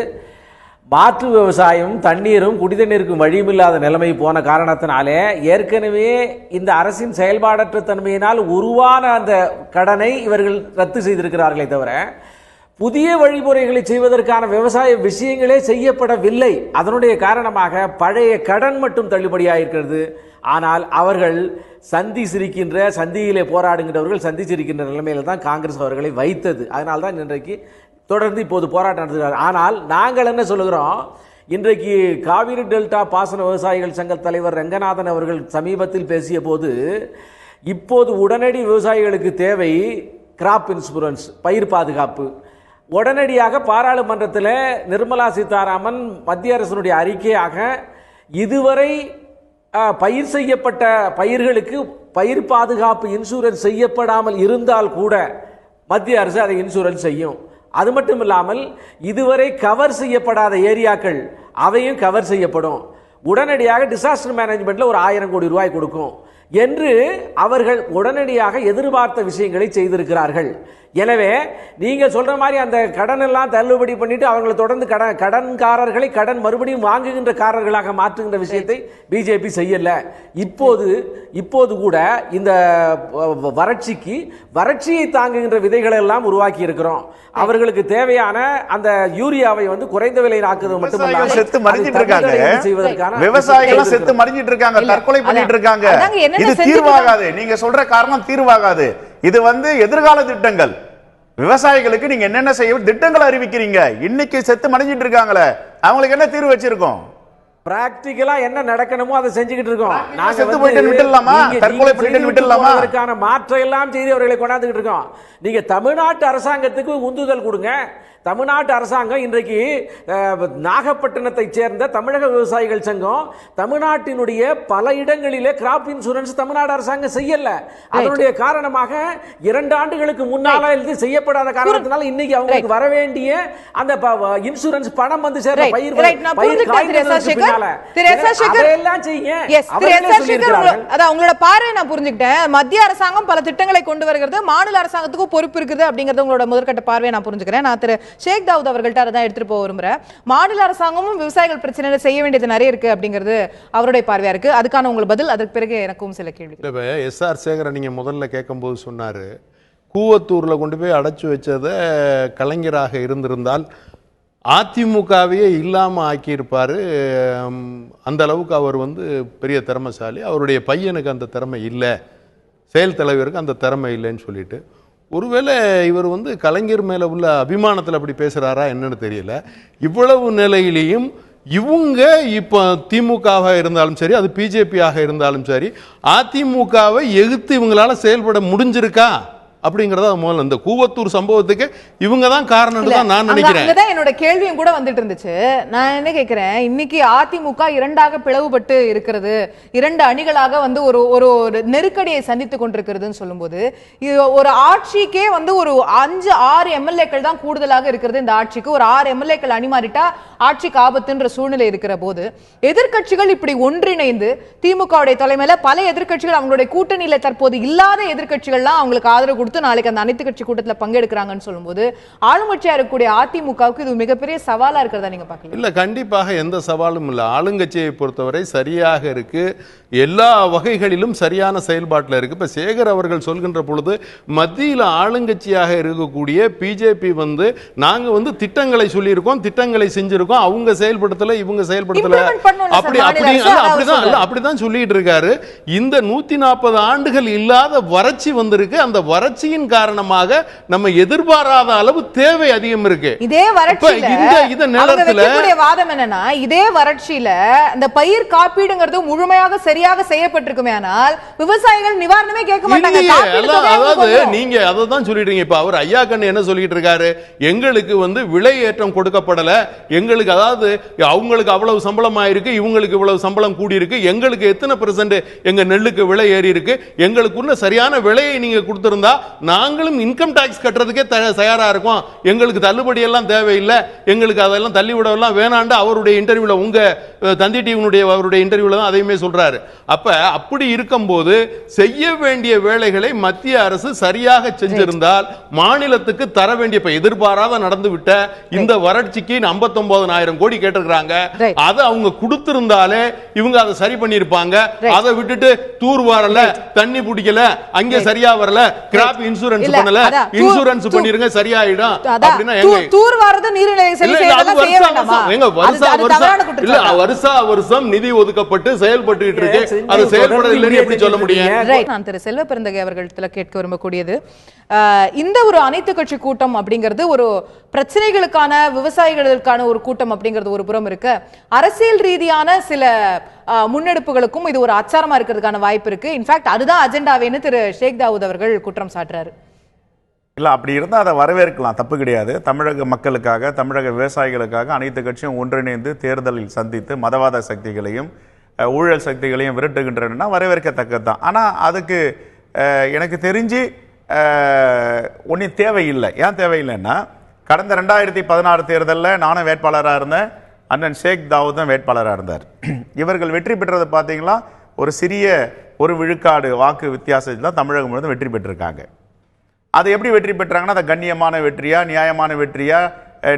மாற்று விவசாயம், தண்ணீரும் குடிதண்ணீருக்கும் வழியுமில்லாத நிலைமை போன காரணத்தினாலே ஏற்கனவே இந்த அரசின் செயல்பாடற்ற தன்மையினால் உருவான அந்த கடனை இவர்கள் ரத்து செய்திருக்கிறார்களே தவிர புதிய வழிமுறைகளை செய்வதற்கான விவசாய விஷயங்களே செய்யப்படவில்லை. அதனுடைய காரணமாக பழைய கடன் மட்டும் தள்ளுபடியாயிருக்கிறது. ஆனால் அவர்கள் சந்தியிலே போராடுகின்றவர்கள் சந்திச்சிருக்கின்ற நிலைமையில தான் காங்கிரஸ் அவர்களை வைத்தது. அதனால தான் இன்றைக்கு தொடர்ந்து இப்போது போராட்டம் நடத்துகிறார். ஆனால் நாங்கள் என்ன சொல்லுகிறோம், இன்றைக்கு காவிரி டெல்டா பாசன விவசாயிகள் சங்க தலைவர் ரங்கநாதன் அவர்கள் சமீபத்தில் பேசிய போது, இப்போது உடனடி விவசாயிகளுக்கு தேவை கிராப் இன்சூரன்ஸ், பயிர் பாதுகாப்பு. உடனடியாக பாராளுமன்றத்தில் நிர்மலா சீதாராமன் மத்திய அரசினுடைய அறிக்கையாக இதுவரை பயிர் செய்யப்பட்ட பயிர்களுக்கு பயிர் பாதுகாப்பு இன்சூரன்ஸ் செய்யப்படாமல் இருந்தால் கூட மத்திய அரசு அதை இன்சூரன்ஸ் செய்யும். அது மட்டும் இல்லாமல் இதுவரை கவர் செய்யப்படாத ஏரியாக்கள் அவையும் கவர் செய்யப்படும். உடனடியாக டிசாஸ்டர் மேனேஜ்மெண்ட்ல ஒரு 1000 கோடி ரூபாய் கொடுக்கும். என்று அவர்கள் உடனடியாக எதிர்பார்த்த விஷயங்களை செய்திருக்கிறார்கள். எனவே நீங்க சொல்ற மாதிரி அந்த கடன் எல்லாம் தள்ளுபடி பண்ணிட்டு அவங்களை தொடர்ந்து கடன்காரர்களை கடன் மறுபடியும் வாங்குகின்ற காரர்களாக மாற்றுகின்ற விஷயத்தை பிஜேபி செய்யல. இப்போது கூட இந்த வறட்சியை தாங்குகின்ற விதைகளை எல்லாம் உருவாக்கி இருக்கிறோம். அவர்களுக்கு தேவையான அந்த யூரியாவை குறைந்த விலையில் ஆக்குவது மட்டுமல்ல, செத்து மடிஞ்சிட்டு இருக்காங்க, விவசாயிகள் செத்து மடிஞ்சிட்டு இருக்காங்க, தற்கொலை பண்ணிட்டு இருக்காங்க. இது தீர்வாகாது. நீங்க சொல்ற காரணம் தீர்வாகாது. இது எதிர்கால திட்டங்கள். விவசாயிகளுக்கு நீங்க என்னென்ன செய்ய திட்டங்களை அறிவிக்கிறீங்க? இன்னைக்கு செத்து மடிஞ்சிட்டு இருக்காங்களே, அவங்களுக்கு என்ன தீர்வு வச்சிருக்கோம்? பிராக்டிகலா என்ன நடக்கணுமோ அதை செஞ்சுக்கிட்டு இருக்கோம். நாங்க செத்து போயிட்டு விட்டுடலாமா? தற்கொலை பண்ணிட்டு விட்டுடலாமா? அதற்கான மாற்றம் எல்லாம் செய்து அவர்களை கொண்டாந்துட்டு இருக்கோம். நீங்க தமிழ்நாட்டு அரசாங்கத்துக்கு உந்துதல் கொடுங்க. தமிழ்நாட்டு அரசாங்கம் இன்றைக்கு நாகப்பட்டினத்தை சேர்ந்த தமிழக விவசாயிகள் சங்கம் தமிழ்நாட்டினுடைய பல இடங்களிலே கிராப் இன்சூரன்ஸ் தமிழ்நாடு அரசாங்கம் செய்யல. அதனுடைய காரணமாக 2 ஆண்டுகளுக்கு முன்னால இது செய்யப்படாத காரணத்தினால இன்னைக்கு அவங்களுக்கு வர வேண்டிய அந்த இன்சூரன்ஸ் பணம் சேர பயிர் உங்களோட பார்வை நான் புரிஞ்சுக்கிட்டேன். மத்திய அரசாங்கம் பல திட்டங்களை கொண்டு வருகிறது, மாநில அரசாங்கத்துக்கும் பொறுப்பு இருக்குது அப்படிங்கறது உங்களோட முதற்கட்ட பார்வையை நான் புரிஞ்சுக்கிறேன். நான் திரு ஷேக் தாவூத் அவர்கள்ட்ட அதை தான் எடுத்துட்டு போக விரும்புறேன். மாநில அரசாங்கமும் விவசாயிகள் பிரச்சனையில செய்ய வேண்டியது நிறைய இருக்கு அப்படிங்கிறது அவருடைய பார்வையா இருக்கு. அதுக்கான உங்களுக்கு பதில், அதற்கு பிறகு எனக்கும் சில கேள்வி. எஸ்ஆர் சேகரன் நீங்க முதல்ல கேட்கும்போது சொன்னாரு, கூவத்தூர்ல கொண்டு போய் அடைச்சு வச்சதை கலைஞராக இருந்திருந்தால் அதிமுகவையே இல்லாம ஆக்கியிருப்பாரு. அந்த அளவுக்கு அவர் பெரிய திறமைசாலி, அவருடைய பையனுக்கு அந்த திறமை இல்லை, செயல் தலைவருக்கு அந்த திறமை இல்லைன்னு சொல்லிட்டு, ஒருவேளை இவர் கலைஞர் மேல உள்ள அபிமானத்தில் அப்படி பேசுறாரா என்னன்னு தெரியல. இவ்வளவு நிலையிலையும் இவங்க இப்ப திமுகவாக இருந்தாலும் சரி, அது பிஜேபியாக இருந்தாலும் சரி, அதிமுகவை எதிர்த்து இவங்களால செயல்பட முடிஞ்சிருக்கா அப்படிங்கறத முதல்ல இந்த கூவத்தூர் சம்பவத்துக்கு இவங்க தான் காரணம் தான் நான் நினைக்கிறேன். என்னோட கேள்வியும் கூட வந்துட்டு இருந்துச்சு. நான் என்ன கேட்கிறேன், இன்னைக்கு அதிமுக 2ஆக பிளவுபட்டு இருக்கிறது, 2 அணிகளாக ஒரு நெருக்கடியை சந்தித்துக் கொண்டிருக்கிறதுன்னு சொல்லும்போது, ஒரு ஆட்சிக்கே ஒரு 5-6 எம்எல்ஏக்கள் தான் கூடுதலாக இருக்கிறது. இந்த ஆட்சிக்கு ஒரு 6 எம்எல்ஏக்கள் அணி மாறிட்டா ஆட்சிக்கு ஆபத்துன்ற சூழ்நிலை இருக்கிற போது, எதிர்கட்சிகள் இப்படி ஒன்றிணைந்து திமுகவுடைய தலைமையில பல எதிர்கட்சிகள் அவங்களுடைய கூட்டணியில தற்போது இல்லாத எதிர்கட்சிகள்லாம் அவங்களுக்கு ஆதரவு நாளைக்கு அந்த அனைத்து கட்சி கூட்டத்தில் பங்கெடுக்கிறாங்கன்னு சொல்லும்போது, ஆளுங்கட்சியா இருக்கக்கூடிய அதிமுகவுக்கு இது மிகப்பெரிய சவாலா இருக்கிறதா நீங்க பாக்கல? இல்ல, கண்டிப்பாக எந்த சவாலும் இல்லை. ஆளுங்கட்சியை பொறுத்தவரை சரியாக இருக்கு, எல்லா வகைகளிலும் சரியான செயல்பாட்டில் இருக்கு. இப்ப சேகர் அவர்கள் சொல்கின்ற பொழுது மத்தியில் ஆளுங்கட்சியாக இருக்கக்கூடிய பிஜேபி நாங்க திட்டங்களை சொல்லியிருக்கோம், திட்டங்களை செஞ்சிருக்கோம், அவங்க செயல்படுத்தல இவங்க செயல்படுத்தல அப்படிதான் சொல்லிட்டு இருக்காரு. இந்த 140 ஆண்டுகள் இல்லாத வறட்சி வந்திருக்கு. அந்த வறட்சியின் காரணமாக நம்ம எதிர்பாராத அளவு தேவை அதிகம் இருக்கு. இதே வறட்சியில வாதம் என்னன்னா, இதே வறட்சியில இந்த பயிர் காப்பீடுங்கிறது முழுமையாக சரியாக செய்யப்பட்டிருக்குமே, ஆனால் விவசாயிகள் நிவாரணமே கேட்க மாட்டாங்க. அதாவது நீங்க அதை தான் சொல்லிடுறீங்க. இப்ப அவர் ஐயா கண்ணு என்ன சொல்லிட்டு இருக்காரு, எங்களுக்கு விலை ஏற்றம் கொடுக்கப்படல, எங்களுக்கு அதாவது அவங்களுக்கு அவ்வளவு சம்பளம் ஆயிருக்கு, இவங்களுக்கு இவ்வளவு சம்பளம் கூடி இருக்கு, எங்களுக்கு எத்தனை % எங்க நெல்லுக்கு விலை ஏறி இருக்கு, எங்களுக்குள்ள சரியான விலையை நீங்க கொடுத்திருந்தா நாங்களும் இன்கம் டாக்ஸ் கட்டுறதுக்கே தயாரா இருக்கும், எங்களுக்கு தள்ளுபடி எல்லாம் தேவையில்லை, எங்களுக்கு அதெல்லாம் தள்ளிவிடலாம் வேணாண்டு அவருடைய இன்டர்வியூல, உங்க தந்தி டிவினுடைய அவருடைய இன்டர்வியூல தான் அதையுமே சொல்றாரு. அப்படி இருக்கும்போது செய்ய வேண்டிய வேலைகளை மத்திய அரசு சரியாக செஞ்சிருந்தால் மாநிலத்துக்கு தர வேண்டிய எதிர்பாராத நடந்து விட்ட இந்த வறட்சிக்கு 59,000 கோடி கேட்டிருக்காங்க. அதை அவங்க கொடுத்திருந்தாலே இவங்க அதை சரி பண்ணிருப்பாங்க. அதை விட்டுட்டு தூர் வரல, தண்ணி பிடிக்கல, அங்கே சரியா வரல, கிராப் இன்சூரன்ஸ் பண்ணல, இன்சூரன்ஸ் பண்ணிருங்க சரியாயிடும் அப்படின்னா தூர் வரது நீர்நிலை சரி செய்யறதெல்லாம் செய்ய வேண்டாமா? வருஷா வருஷம் நிதி ஒதுக்கப்பட்டு செயல்பட்டு இருக்கு, அது செயல்படவில்லைன்னு எப்படி சொல்ல முடியும்? நான் திரு செல்வ பெருந்தகை அவர்களிடத்துல கேட்க விரும்பக்கூடியது, இந்த ஒரு அனைத்து கட்சி கூட்டம் அப்படிங்கிறது ஒரு பிரச்சனைகளுக்கான, விவசாயிகளுக்கான ஒரு கூட்டம் அப்படிங்கிறது ஒரு புறம் இருக்கு, அரசியல் ரீதியான சில முன்னெடுப்புகளுக்கும் இது ஒரு அச்சாரமா இருக்கிறதுக்கான வாய்ப்பு இருக்கு. இன்ஃபேக்ட் அதுதான் அஜெண்டாவேன்னு திரு ஷேக் தாவூத் அவர்கள் குற்றம் சாட்டுறாரு. இல்லை, அப்படி இருந்தால் அதை வரவேற்கலாம், தப்பு கிடையாது. தமிழக மக்களுக்காக, தமிழக விவசாயிகளுக்காக அனைத்து கட்சியும் ஒன்றிணைந்து தேர்தலில் சந்தித்து மதவாத சக்திகளையும் ஊழல் சக்திகளையும் விரட்டுகின்றன வரவேற்கத்தக்கது தான். ஆனால் அதுக்கு எனக்கு தெரிஞ்சு ஒன்றும் தேவையில்லை. ஏன் தேவையில்லைன்னா, கடந்த 2016 தேர்தலில் நானும் வேட்பாளராக இருந்தேன், அண்ணன் ஷேக் தாவூத் தான் வேட்பாளராக இருந்தார். இவர்கள் வெற்றி பெற்றது பார்த்தீங்களா, ஒரு சிறிய ஒரு விழுக்காடு வாக்கு வித்தியாசத்தில் தான் தமிழகம் முழுவதும் வெற்றி பெற்றிருக்காங்க. அது எப்படி வெற்றி பெற்றாங்கன்னா, அது கண்ணியமான வெற்றியா, நியாயமான வெற்றியா,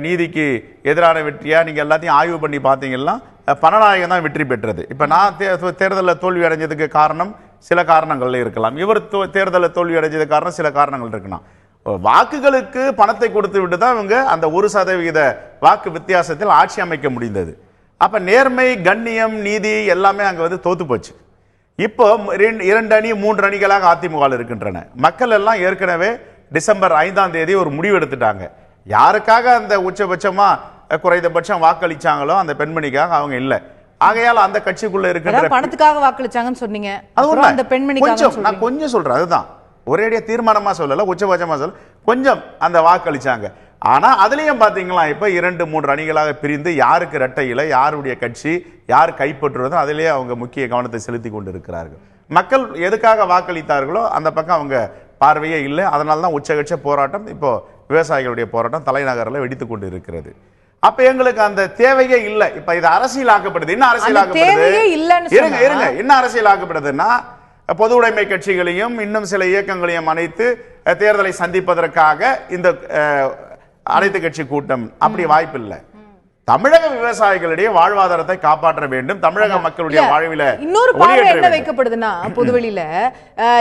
நீதிக்கு எதிரான வெற்றியா, நீங்கள் எல்லாத்தையும் ஆய்வு பண்ணி பார்த்தீங்கன்னா பணநாயகம் தான் வெற்றி பெற்றது. இப்போ நான் தேர்தலில் தோல்வி அடைஞ்சதுக்கு காரணம் சில காரணங்கள் இருக்கலாம், இவர் தேர்தலில் தோல்வி அடைஞ்சது காரணம் சில காரணங்கள் இருக்கலாம். வாக்குகளுக்கு பணத்தை கொடுத்து விட்டு தான் இவங்க அந்த 1% வாக்கு வித்தியாசத்தில் ஆட்சி அமைக்க முடிந்தது. அப்ப நேர்மை, கண்ணியம், நீதி எல்லாமே அங்க வந்து தோத்து போச்சு. இப்போ 2 அணி 3 அணிகளாக அதிமுக இருக்கின்றன. மக்கள் எல்லாம் ஏற்கனவே டிசம்பர் 5ஆம் தேதி ஒரு முடிவு எடுத்துட்டாங்க. யாருக்காக அந்த உச்சபட்சமா குறைந்தபட்சம் வாக்களிச்சாங்களோ அந்த பெண்மணிக்காக அவங்க இல்ல. ஆகையால் அந்த கட்சிக்குள்ள இருக்கின்ற பணத்துக்காக வாக்களிச்சாங்கன்னு சொன்னீங்க, அந்த பெண்மணிக்காக நான் கொஞ்சம் சொல்றேன். அதுதான் ஒரேடியா தீர்மானமா சொல்லல, உச்சபட்சமா சொல்ல, கொஞ்சம் அந்த வாக்களிச்சாங்க. ஆனா அதுலயும் பாத்தீங்களா, இப்ப 2-3 அணிகளாக பிரிந்து யாருக்கு இரட்டையில, யாருடைய கட்சி யார் கைப்பற்றுவதோ அதிலேயே அவங்க முக்கிய கவனத்தை செலுத்தி கொண்டு இருக்கிறார்கள். மக்கள் எதுக்காக வாக்களித்தார்களோ அந்த பக்கம் அவங்க பார்வையே இல்லை. அதனால்தான் உச்சகட்ச போராட்டம், இப்போ விவசாயிகளுடைய போராட்டம் தலைநகரில் வெடித்து கொண்டு இருக்கிறது. அப்ப எங்களுக்கு அந்த தேவையே இல்லை. இப்ப இது அரசியலாக்கப்படுது. என்ன அரசியலாக்கப்படுது? இருங்க, என்ன அரசியலாக்கப்படுதுன்னா, பொது உடைமை கட்சிகளையும் இன்னும் சில இயக்கங்களையும் அணைத்து தேர்தலை சந்திப்பதற்காக இந்த அனைத்து கட்சி கூட்டம். அப்படி வாய்ப்பு இல்லை. தமிழக விவசாயிகளுடைய வாழ்வாதாரத்தை காப்பாற்ற வேண்டும். தமிழக மக்களுடைய வாழ்வில இன்னொரு பார்வை என்ன வைக்கப்படுதுன்னா, பொதுவெளியில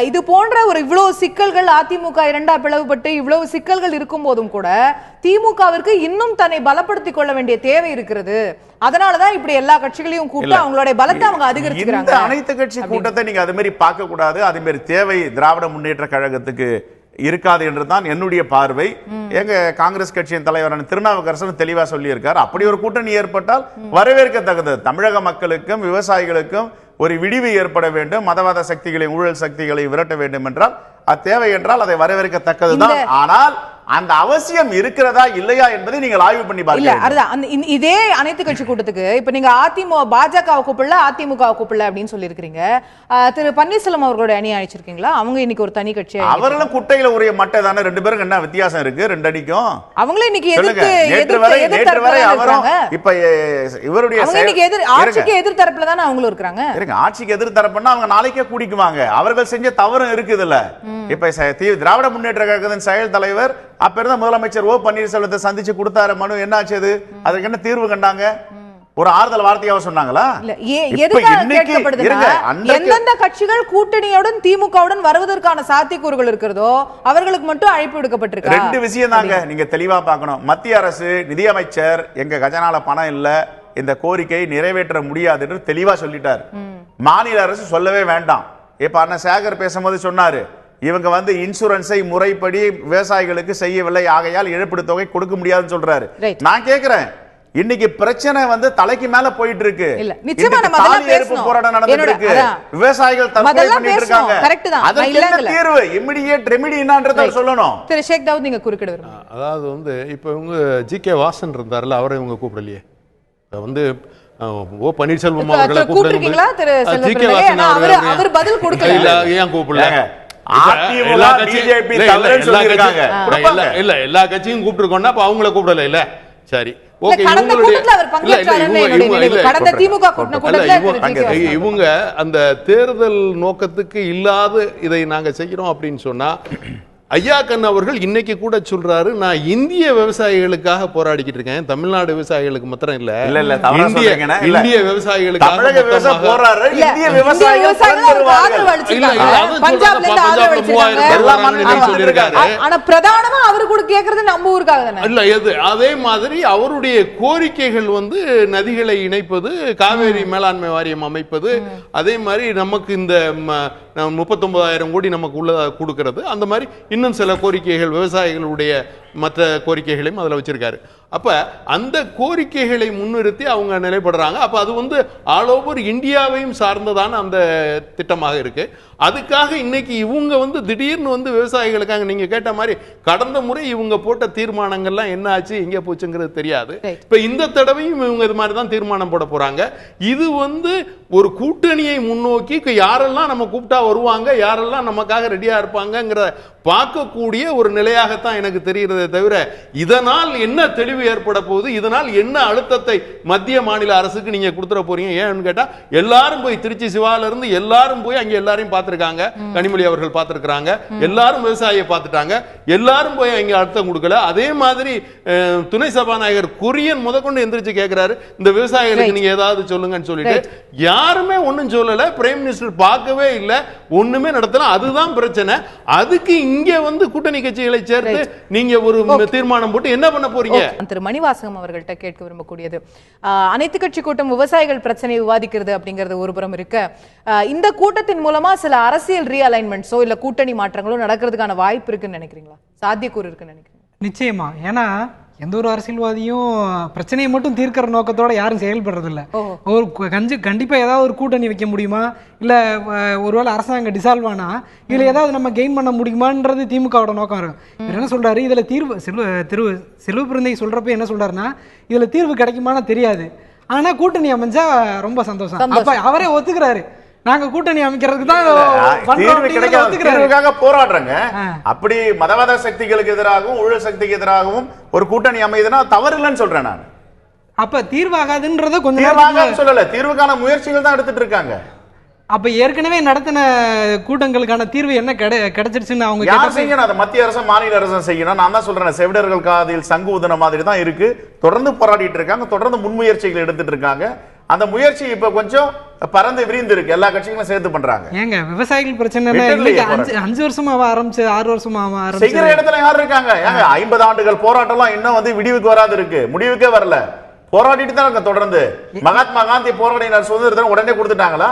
இது போன்ற ஒரு இவ்வளவு சிக்கல்கள், அதிமுக இரண்டா பிளவுபட்டு இவ்வளவு சிக்கல்கள் இருக்கும் போதும் கூட திமுகவிற்கு இன்னும் தன்னை பலப்படுத்திக் கொள்ள வேண்டிய தேவை இருக்கிறது. அதனாலதான் இப்படி எல்லா கட்சிகளையும் கூப்பிட்டு அவங்களுடைய பலத்தை அவங்க அதிகரிச்சுக்கிறாங்க. இந்த அனைத்து கட்சி கூட்டத்தை நீங்க அது மாதிரி பார்க்க கூடாது. அதே மாதிரி தேவை திராவிட முன்னேற்ற கழகத்துக்கு இருக்காது என்றுதான் என்னுடைய பார்வை. எங்க காங்கிரஸ் கட்சியின் தலைவரான திருநாவுக்கரசர் தெளிவா சொல்லி இருக்கார், அப்படி ஒரு கூட்டணி ஏற்பட்டால் வரவேற்கத்தக்கது. தமிழக மக்களுக்கும் விவசாயிகளுக்கும் ஒரு விடிவு ஏற்பட வேண்டும். மதவாத சக்திகளை, ஊழல் சக்திகளை விரட்ட வேண்டும் என்றால் அது தேவை என்றால் அதை வரவேற்கத்தக்கதுதான். ஆனால் அந்த அவசியம் இருக்கிறதா இல்லையா என்பதை நீங்கள் ஆய்வு பண்ணி பாருங்க. இதே அனைத்து கட்சி கூட்டத்துக்கு இப்ப நீங்க அதிமுக பாஜகவை கூப்பிடல, அதிமுக கூப்பிடல அப்படின்னு சொல்லி இருக்கிறீங்க. திரு பன்னீர்செல்வம் அவர்களுடைய அணி அழைச்சிருக்கீங்களா? அவங்க இன்னைக்கு ஒரு தனி கட்சி. அவர்களும் குட்டையில உரிய மட்டை தானே. 2 பேருக்கு என்ன வித்தியாசம் இருக்கு? 2 அணிக்கும் அவங்களே இன்னைக்கு இப்ப இவருடைய ஆட்சிக்கு எதிர்த்தரப்புல தானே அவங்களும் இருக்காங்க. ஆட்சிக்கு எதிர்த்தரப்புன்னா அவங்க நாளைக்கே கூடிக்குவாங்க. அவர்கள் செஞ்ச தவறும் இருக்குதுல்ல. இப்ப திராவிட முன்னேற்ற கழகத்தின் செயல் தலைவர் அப்ப இருந்த முதலமைச்சர் ஓ பன்னீர்செல்வத்தை சந்திச்சு கொடுத்தாரு மனு. என்ன ஆச்சு? அதுக்கு என்ன தீர்வு கண்டாங்க? ஒரு ஆறுதல் வார்த்தையாவது சொன்னாங்களா? எந்தெந்த கட்சிகள் கூட்டணியுடன் திமுகவுடன் வருவதற்கான சாத்தியக்கூறுகள் இருக்கிறதோ அவர்களுக்கு மட்டும் அழைப்பு விடுக்கப்பட்டிருக்கு. 2 விஷயம் தாங்க நீங்க தெளிவா பார்க்கணும். மத்திய அரசு நிதியமைச்சர் எங்க கஜனால பணம் இல்ல, இந்த கோரிக்கையை நிறைவேற்ற முடியாது என்று தெளிவா சொல்லிட்டார். மாநில அரசு சொல்லவே வேண்டாம். இப்ப அண்ணன் சேகர் பேசும்போது சொன்னாரு, இவங்க வந்து இன்சூரன்ஸை முறைப்படி விவசாயிகளுக்கு செய்யவில்லை, ஆகையால் இழப்பீடு தொகை கொடுக்க முடியாதுன்னு சொல்றாரு. நான் கேக்குறேன், இன்னைக்கு பிரச்சனை வந்து தலைக்கு மேல போயிட்டு இருக்கு. போராட்டம் நடந்துட்டு இருக்கு. விவசாயிகள் தற்கொலை பண்ணிட்டு இருக்காங்க. அதுக்கு என்ன தீர்வு? இமிடியேட் ரெமிடி என்னன்றத சொல்லணும். திரு ஷேக் தாவூத், நீங்க குறுக்கிட விரும்புறீங்க? அதாவது வந்து இப்ப இவங்க ஜி.கே. வாசன் இருந்தார்ல, அவரை இவங்க கூப்பிடலையே. வந்து ஓ பன்னீர்செல்வம் அவர்களை கூப்பிடுறீங்களா? திரு ஜி.கே. வாசன் அவர் பதில் கொடுக்கல. இல்ல, ஏன் கூப்பிடல? எல்லா கட்சியும் கூப்பிட்டுருக்கோம்னா அப்ப அவங்கள கூப்பிடல இல்ல. சரி, இவங்க அந்த தேர்தல் நோக்கத்துக்கு இல்லாத இதை நாங்க செய்யறோம் அப்படின்னு சொன்னா, ஐயா கண்ணு அவர்கள் இன்னைக்கு கூட சொல்றாரு, நான் இந்திய விவசாயிகளுக்காக போராடிக்கிட்டு இருக்கேன், தமிழ்நாடு விவசாயிகளுக்கு மாத்திரம் இல்ல, இந்திய விவசாயிகளுக்காக அதே மாதிரி அவருடைய கோரிக்கைகள் வந்து நதிகளை இணைப்பது, காவேரி மேலாண்மை வாரியம் அமைப்பது, அதே மாதிரி நமக்கு இந்த 39,000 கோடி நமக்கு உள்ளதா கொடுக்கிறது, அந்த மாதிரி இன்னும் சில கோரிக்கைகள், விவசாயிகளுடைய மற்ற கோரிக்கைகளையும் அதில் வச்சிருக்காரு. அப்ப அந்த கோரிக்கைகளை முன்னிறுத்தி அவங்க நிலைப்படுறாங்க. அப்ப அது வந்து ஆல் ஓவர் இந்தியாவையும் சார்ந்ததான அந்த திட்டமாக இருக்கு. அதுக்காக இன்னைக்கு இவங்க வந்து திடீர்னு வந்து விவசாயிகளுக்காக நீங்க கேட்ட மாதிரி கடந்த முறை இவங்க போட்ட தீர்மானங்கள்லாம் என்ன ஆச்சு, எங்க போச்சுங்கிறது தெரியாது. இப்ப இந்த தடவையும் இவங்க இது மாதிரி தான் தீர்மானம் போட போறாங்க. இது வந்து ஒரு கூட்டணியை முன்னோக்கி யாரெல்லாம் நம்ம கூப்பிட்டா வருவாங்க, யாரெல்லாம் நமக்காக ரெடியா இருப்பாங்கிற பார்க்கக்கூடிய ஒரு நிலையாகத்தான் எனக்கு தெரிகிறது இருக்கிறத தவிர இதனால் என்ன தெளிவு ஏற்பட போகுது, இதனால் என்ன அழுத்தத்தை மத்திய மாநில அரசுக்கு நீங்க கொடுத்துட போறீங்க? ஏன்னு கேட்டா எல்லாரும் போய் திருச்சி சிவால இருந்து எல்லாரும் போய் அங்க எல்லாரையும் பார்த்திருக்காங்க, கனிமொழி அவர்கள் பார்த்திருக்காங்க, எல்லாரும் விவசாயியை பார்த்துட்டாங்க, எல்லாரும் போய் அங்க அழுத்தம் கொடுக்கல. அதே மாதிரி துணை சபாநாயகர் குரியன் முதற்கொண்டு எந்திரிச்சு கேட்கிறாரு, இந்த விவசாயிகளுக்கு நீங்க ஏதாவது சொல்லுங்கன்னு சொல்லிட்டு யாருமே ஒன்னும் சொல்லல. பிரைம் மினிஸ்டர் பார்க்கவே இல்லை, ஒண்ணுமே நடத்தல. அதுதான் பிரச்சனை. அதுக்கு இங்க வந்து கூட்டணி கட்சிகளை சேர்த்து நீங்க ஒரு தீர்மானம் போட்டு என்ன பண்ண போறீங்க? திரு மணிவாசகம் அவர்கள்ட்ட கேட்க விரும்பக்கூடியது, அனைத்து கட்சி கூட்டம் விவசாயிகள் பிரச்சனை விவாதிக்கிறது அப்படிங்கிறது ஒரு புறம் இருக்க, இந்த கூட்டத்தின் மூலமா சில அரசியல் ரீஅலைன்மெண்ட்ஸோ இல்ல கூட்டணி மாற்றங்களோ நடக்கிறதுக்கான வாய்ப்பு இருக்குன்னு நினைக்கிறீங்களா? சாத்தியக்கூறு இருக்குன்னு நினைக்கிறீங்க? நிச்சயமா. ஏன்னா எந்த ஒரு அரசியல்வாதியும் பிரச்சனையை மட்டும் தீர்க்கிற நோக்கத்தோட யாரும் செயல்படுறது இல்ல. ஒரு கண்டிப்பா ஏதாவது ஒரு கூட்டணி வைக்க முடியுமா, இல்ல ஒருவேளை அரசாங்கம் டிசால்வ் ஆனா இதுல ஏதாவது நம்ம கெயின் பண்ண முடியுமான்றது திமுகவோட நோக்கம் இருக்கும். இவர் என்ன சொல்றாரு, இதுல தீர்வு செல்வ பிறந்தை சொல்றப்ப என்ன சொல்றாருன்னா, இதுல தீர்வு கிடைக்குமான்னு தெரியாது, ஆனா கூட்டணி அமைஞ்சா ரொம்ப சந்தோஷம். அப்ப அவரே ஒத்துக்கிறாரு, நாங்க கூட்டணி அமைக்கிறதுக்கு தான் போராடுறாங்க. அப்படி மதவாத சக்திகளுக்கு எதிராகவும் ஊழல் சக்திக்கு எதிராகவும் ஒரு கூட்டணி அமையுதுன்னா தவறு இல்லைன்னு சொல்றேன் நான். அப்ப தீர்வாகாதுன்றத கொஞ்சம் சொல்லல, தீர்வுக்கான முயற்சிகள் தான் எடுத்துட்டு இருக்காங்க. அப்ப ஏற்கனவே நடத்தின கூட்டங்களுக்கான தீர்வு என்ன கிடைச்சிருச்சுன்னு அவங்க யார் செய்யணும்? அதை மத்திய அரசு மாநில அரசு செய்யணும். நான் தான் சொல்றேன், செவிடர்கள் காதில் சங்கு ஊதுன மாதிரி தான் இருக்கு. தொடர்ந்து போராடிட்டு இருக்காங்க, தொடர்ந்து முன்முயற்சிகள் எடுத்துட்டு இருக்காங்க. அந்த முயற்சி இப்ப கொஞ்சம் பறந்து விரிந்து இருக்கு, எல்லா கட்சிகளும் சேர்த்து பண்றாங்க. ஏங்க விவசாயிகள் பிரச்சனை 5 வருஷமா ஆரம்பிச்சு 6 வருஷமா செய்கிற இடத்துல யார் இருக்காங்க? ஏங்க 50 ஆண்டுகள் போராட்டம் இன்னும் வந்து விடிவுக்கு வராது இருக்கு, முடிவுக்கே வரல. போராடிட்டு தான் இருக்க தொடர்ந்து. மகாத்மா காந்தி போராடினார், சுதந்திரத்தை உடனே கொடுத்துட்டாங்களா?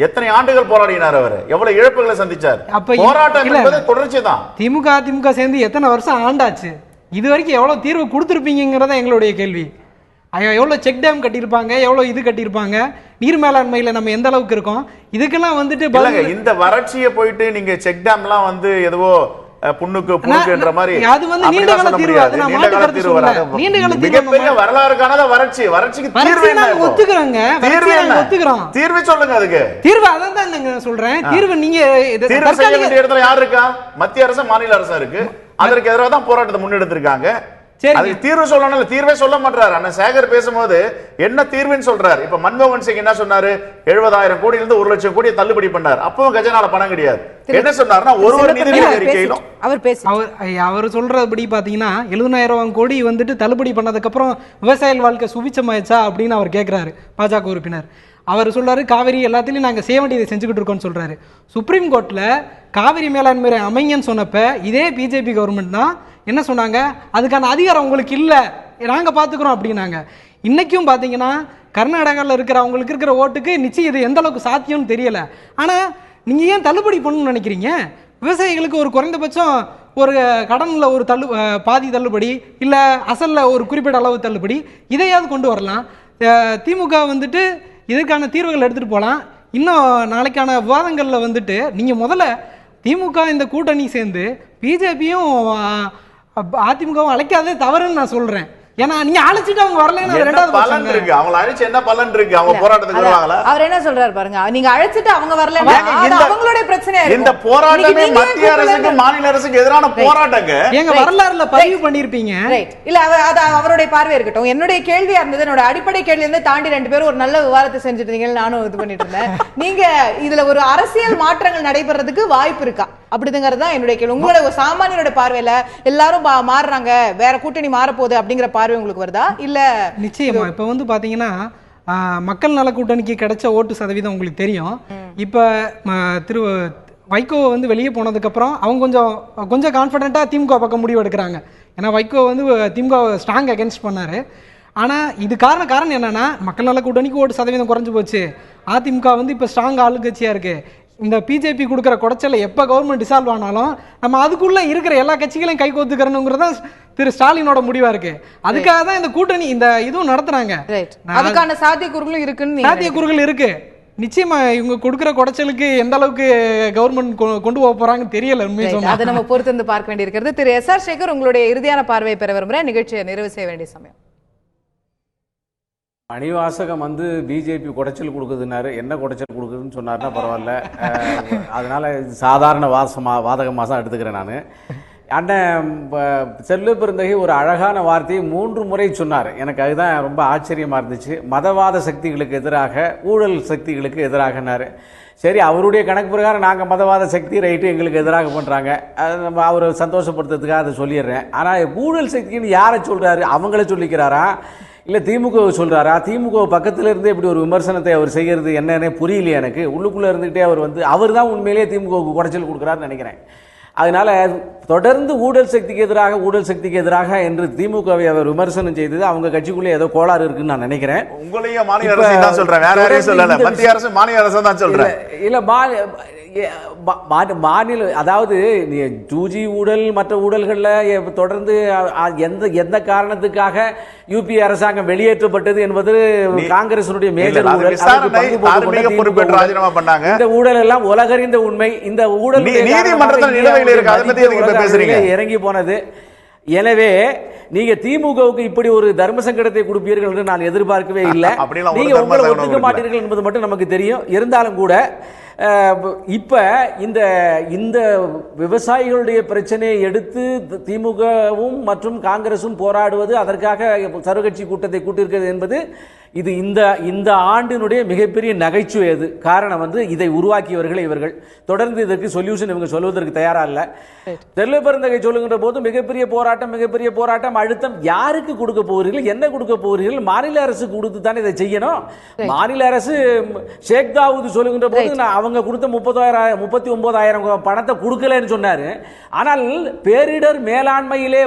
எத்தனை ஆண்டுகள் போராடினார் அவர், எவ்வளவு இழப்புகளை சந்திச்சார். போராட்டம் என்பது தொடர்ச்சி தான். திமுக சேர்ந்து எத்தனை வருஷம் ஆண்டாச்சு, இது வரைக்கும் எவ்வளவு தீர்வு கொடுத்துருப்பீங்கிறத எங்களுடைய கேள்வி. எவ்வளவு செக் டேம் கட்டியிருப்பாங்க, எவ்வளவு இது கட்டியிருப்பாங்க, நீர் மேலாண்மையில நம்ம எந்த அளவுக்கு இருக்கோம், இதுக்கெல்லாம் வந்துட்டு இந்த வறட்சியை போயிட்டு நீங்க செக் டேம் எல்லாம் வந்து எதுவோ புண்ணுக்கு புண்ணுக்குன்ற மாதிரி அது வந்து நீண்ட கால தீர்வு. அது நான் மாற்று கருத்து சொல்லல. நீண்ட கால தீர்வு மிகப்பெரிய வரலாறு காணாத வறட்சிக்கு தீர்வு என்ன? ஒத்துக்கறங்க, ஒத்துக்கறோம். தீர்வு சொல்லுங்க. அதுக்கு தீர்வு அதான் தான் நான் சொல்றேன். தீர்வு நீங்க தீர்வு செய்ய வேண்டிய இடத்துல யார் இருக்கா? மத்திய அரசு மாநில அரசு இருக்கு. அதற்கு எதிராக தான் போராட்டத்தை முன்னெடுத்திருக்காங்க. தீர்வு சொல்லணும், தீர்வே சொல்ல மாட்டாரு. அண்ணன் சேகர் பேசும்போது என்ன தீர்வுன்னு சொல்றாரு. இப்ப மன்மோகன் சிங் என்ன சொன்னாரு, 70,000 கோடியில இருந்து 1 லட்சம் கோடி தள்ளுபடி பண்ணார். அப்பவும் கஜனால பணம் கிடையாது. என்ன சொன்னாருன்னா ஒரு நிதி அறிக்கையிலும் அவர் சொல்றபடி பாத்தீங்கன்னா 70,000 கோடி வந்துட்டு தள்ளுபடி பண்ணதுக்கு அப்புறம் விவசாயிகள் வாழ்க்கை சுபிச்சமாயிச்சா அப்படின்னு அவர் கேட்கிறாரு, பாஜக உறுப்பினர். அவர் சொல்றாரு, காவிரி எல்லாத்திலையும் நாங்க செய்ய வேண்டியதை செஞ்சுக்கிட்டு இருக்கோம்னு சொல்றாரு. சுப்ரீம் கோர்ட்ல காவிரி மேலாண்மை அமைங்கன்னு சொன்னப்ப இதே பிஜேபி கவர்மெண்ட் தான் என்ன சொன்னாங்க, அதுக்கான அதிகாரம் உங்களுக்கு இல்ல, நாங்க பாத்துக்கிறோம் அப்படின்னாங்க. இன்னைக்கும் பாத்தீங்கன்னா கர்நாடகாவில் இருக்கிறவங்களுக்கு இருக்கிற ஓட்டுக்கு நிச்சயம் இது எந்த அளவுக்கு சாத்தியம்னு தெரியல. ஆனா நீங்க ஏன் தள்ளுபடி பண்ணணும்னு நினைக்கிறீங்க? விவசாயிகளுக்கு ஒரு குறைந்தபட்சம் ஒரு கடன்ல ஒரு பாதி தள்ளுபடி, இல்ல அசல்ல ஒரு குறிப்பிட்ட அளவு தள்ளுபடி, இதையாவது கொண்டு வரலாம். திமுக வந்துட்டு இதற்கான தீர்வுகள் எடுத்துட்டு போகலாம். இன்னும் நாளைக்கான விவாதங்கள்ல வந்துட்டு நீங்க முதல்ல திமுக இந்த கூட்டணி சேர்ந்து பிஜேபியும் அதிமுகவும் அழைக்காதே தவறுன்னு நான் சொல்றேன். ஏன்னா நீங்க அழைச்சிட்டு அவங்க வரலன்னா ரெண்டாவது பலன் இருக்கு. அவங்க அழைச்சு என்ன பலன் இருக்கு? அவங்க போராட்டத்துக்கு வருவாங்களா? அவர் என்ன சொல்றாரு பாருங்க, நீங்க அழைச்சிட்டு அவங்க வரலன்னா அவங்களுடைய பிரச்சனையா இருக்கு. இந்த போராட்டமே மத்திய அரசுக்கு மாநில அரசுக்கு எதிரான போராட்டங்க. எங்க வரலாறுல பதிவு பண்ணிருப்பீங்க. ரைட். இல்ல அது அவருடைய பார்வை இருக்கட்டும். என்னுடைய கேள்வியா இருந்தது, என்னோட அடிப்படை கேள்வி இருந்து தாண்டி 2 பேரும் ஒரு நல்ல விவாதத்தை செஞ்சுட்டு இருந்தீங்கன்னு நானும் இது பண்ணிட்டு இருந்தேன். நீங்க இதுல ஒரு அரசியல் மாற்றங்கள் நடைபெறதுக்கு வாய்ப்பு இருக்கா அப்படிங்கிறது தான் என்னுடைய கேள்வி. உங்களோட ஒரு சாமானியனோட பார்வையில எல்லாரும் மாறுறாங்க, வேற கூட்டணி மாறப்போகுது அப்படிங்கிற பார்வை உங்களுக்கு வருதா? இல்ல நிச்சயமா. இப்ப வந்து பாத்தீங்கன்னா மக்கள் நல கூட்டணிக்கு கிடைச்ச ஓட்டு சதவீதம் உங்களுக்கு தெரியும். இப்ப திரு வைகோ வந்து வெளியே போனதுக்கு அப்புறம் அவங்க கொஞ்சம் கான்ஃபிடென்ட்டா திமுக பக்கம் முடிவு எடுக்கிறாங்க. ஏன்னா வைகோ வந்து திமுக ஸ்ட்ராங் அகேன்ஸ்ட் பண்ணாரு. ஆனா இது காரணம் என்னன்னா, மக்கள் நல கூட்டணிக்கு ஓட்டு சதவீதம் குறைஞ்சு போச்சு. அதிமுக வந்து இப்ப ஸ்ட்ராங் ஆளுங்கட்சியா இருக்கு. இந்த பிஜேபி கொடுக்குற குடைச்சல எப்ப கவர்மெண்ட் டிசால்வ் ஆனாலும் நம்ம அதுக்குள்ள இருக்கிற எல்லா கட்சிகளையும் கை கோத்துக்கிறணுங்கிறதா திரு ஸ்டாலினோட முடிவா இருக்கு. அதுக்காக தான் இந்த கூட்டணி இந்த இதுவும் நடத்துறாங்க. அதுக்கான சாத்தியக்கூறுகளும் இருக்குன்னு சாத்தியக்கூறுகள் இருக்கு. நிச்சயமா இவங்க கொடுக்கிற குடைச்சலுக்கு எந்த அளவுக்கு கவர்மெண்ட் கொண்டு போக போறாங்கன்னு தெரியல. அதை நம்ம பொறுத்து வந்து பார்க்க வேண்டியிருக்கிறது. திரு எஸ்.ஆர். சேகர், உங்களுடைய இறுதியான பார்வையை பெற விரும்புறேன். நிகழ்ச்சியை நிறைவு செய்ய வேண்டிய சமயம். மணிவாசகம் வந்து பிஜேபி குடைச்சல் கொடுக்குதுன்னாரு, என்ன குடைச்சல் கொடுக்குதுன்னு சொன்னார்னா பரவாயில்ல. அதனால சாதாரண வாதகமாக தான் எடுத்துக்கிறேன் நான். அண்ணன் செல்வ பெருந்தகை ஒரு அழகான வார்த்தையை 3 முறை சொன்னார். எனக்கு அதுதான் ரொம்ப ஆச்சரியமா இருந்துச்சு. மதவாத சக்திகளுக்கு எதிராக, ஊழல் சக்திகளுக்கு எதிராகனாரு. சரி, அவருடைய கணக்கு பிரகாரம் நாங்கள் மதவாத சக்தி ரைட்டு எங்களுக்கு எதிராக பண்ணுறாங்க, அது நம்ம அவரை சந்தோஷப்படுத்துறதுக்காக அதை சொல்லிடுறேன். ஆனால் ஊழல் சக்தின்னு யாரை சொல்கிறாரு? அவங்கள சொல்லிக்கிறாரா இல்லை திமுக சொல்கிறாரா? திமுக பக்கத்தில் இருந்து இப்படி ஒரு விமர்சனத்தை அவர் செய்கிறது என்னன்னே புரியலையே எனக்கு. உள்ளுக்குள்ளே இருந்துகிட்டே அவர் தான் உண்மையிலேயே திமுகவுக்கு குடைச்சல் கொடுக்குறாருன்னு நினைக்கிறேன். அதனால தொடர்ந்து ஊழல் சக்திக்கு எதிராக என்று திமுகவை அவர் விமர்சனம் செய்தது அவங்க கட்சிக்குள்ளே ஏதோ கோளாறு இருக்குன்னு நான் நினைக்கிறேன். உங்களையும் மாநில அரசு தான் சொல்றேன், வேற யாரையும் சொல்லல. மத்திய அரசு மாநில அரசு தான் சொல்றேன். இல்ல மாநில, அதாவது 2G ஊழல் மற்ற ஊழல்களில் தொடர்ந்து எந்த காரணத்துக்காக யூபி அரசாங்கம் வெளியேற்றப்பட்டது என்பது காங்கிரசினுடைய மேஜர் ஊழல். இந்த ஊழல் எல்லாம் உலகறிந்த உண்மை. இந்த ஊழல் இறங்கி போனது. எனவே நீங்க திமுகவுக்கு இப்படி ஒரு தர்ம சங்கடத்தை கொடுப்பீர்கள் என்று நான் எதிர்பார்க்கவே இல்லை. நீங்க உங்களை ஒத்துக்க மாட்டீர்கள் என்பது மட்டும் நமக்கு தெரியும். இருந்தாலும் கூட இப்ப இந்த விவசாயிகளுடைய பிரச்சனையை எடுத்து திமுகவும் மற்றும் காங்கிரசும் போராடுவது, அதற்காக சர்வகட்சி கூட்டத்தை கூட்டியிருக்கிறது என்பது இது இந்த ஆண்டினுடைய மிகப்பெரிய நகைச்சுவை. அது காரணம் இதை உருவாக்கியவர்கள் இவர்கள். தொடர்ந்து இதற்கு சொல்யூஷன் இவங்க சொல்வதற்கு தயாரா இல்ல. செல்வ பெருந்தகை சொல்லுகின்ற போது மிகப்பெரிய போராட்டம் அழுத்தம் யாருக்கு கொடுக்க போகிறீர்கள், என்ன கொடுக்க போகிறீர்கள்? மாநில அரசு கொடுத்து தானே இதை செய்யணும். மாநில அரசு ஷேக் தாவூத் சொல்லுகின்ற போது அவங்க கொடுத்த 39,000 பணத்தை கொடுக்கலன்னு சொன்னாரு. ஆனால் பேரிடர் மேலாண்மையிலே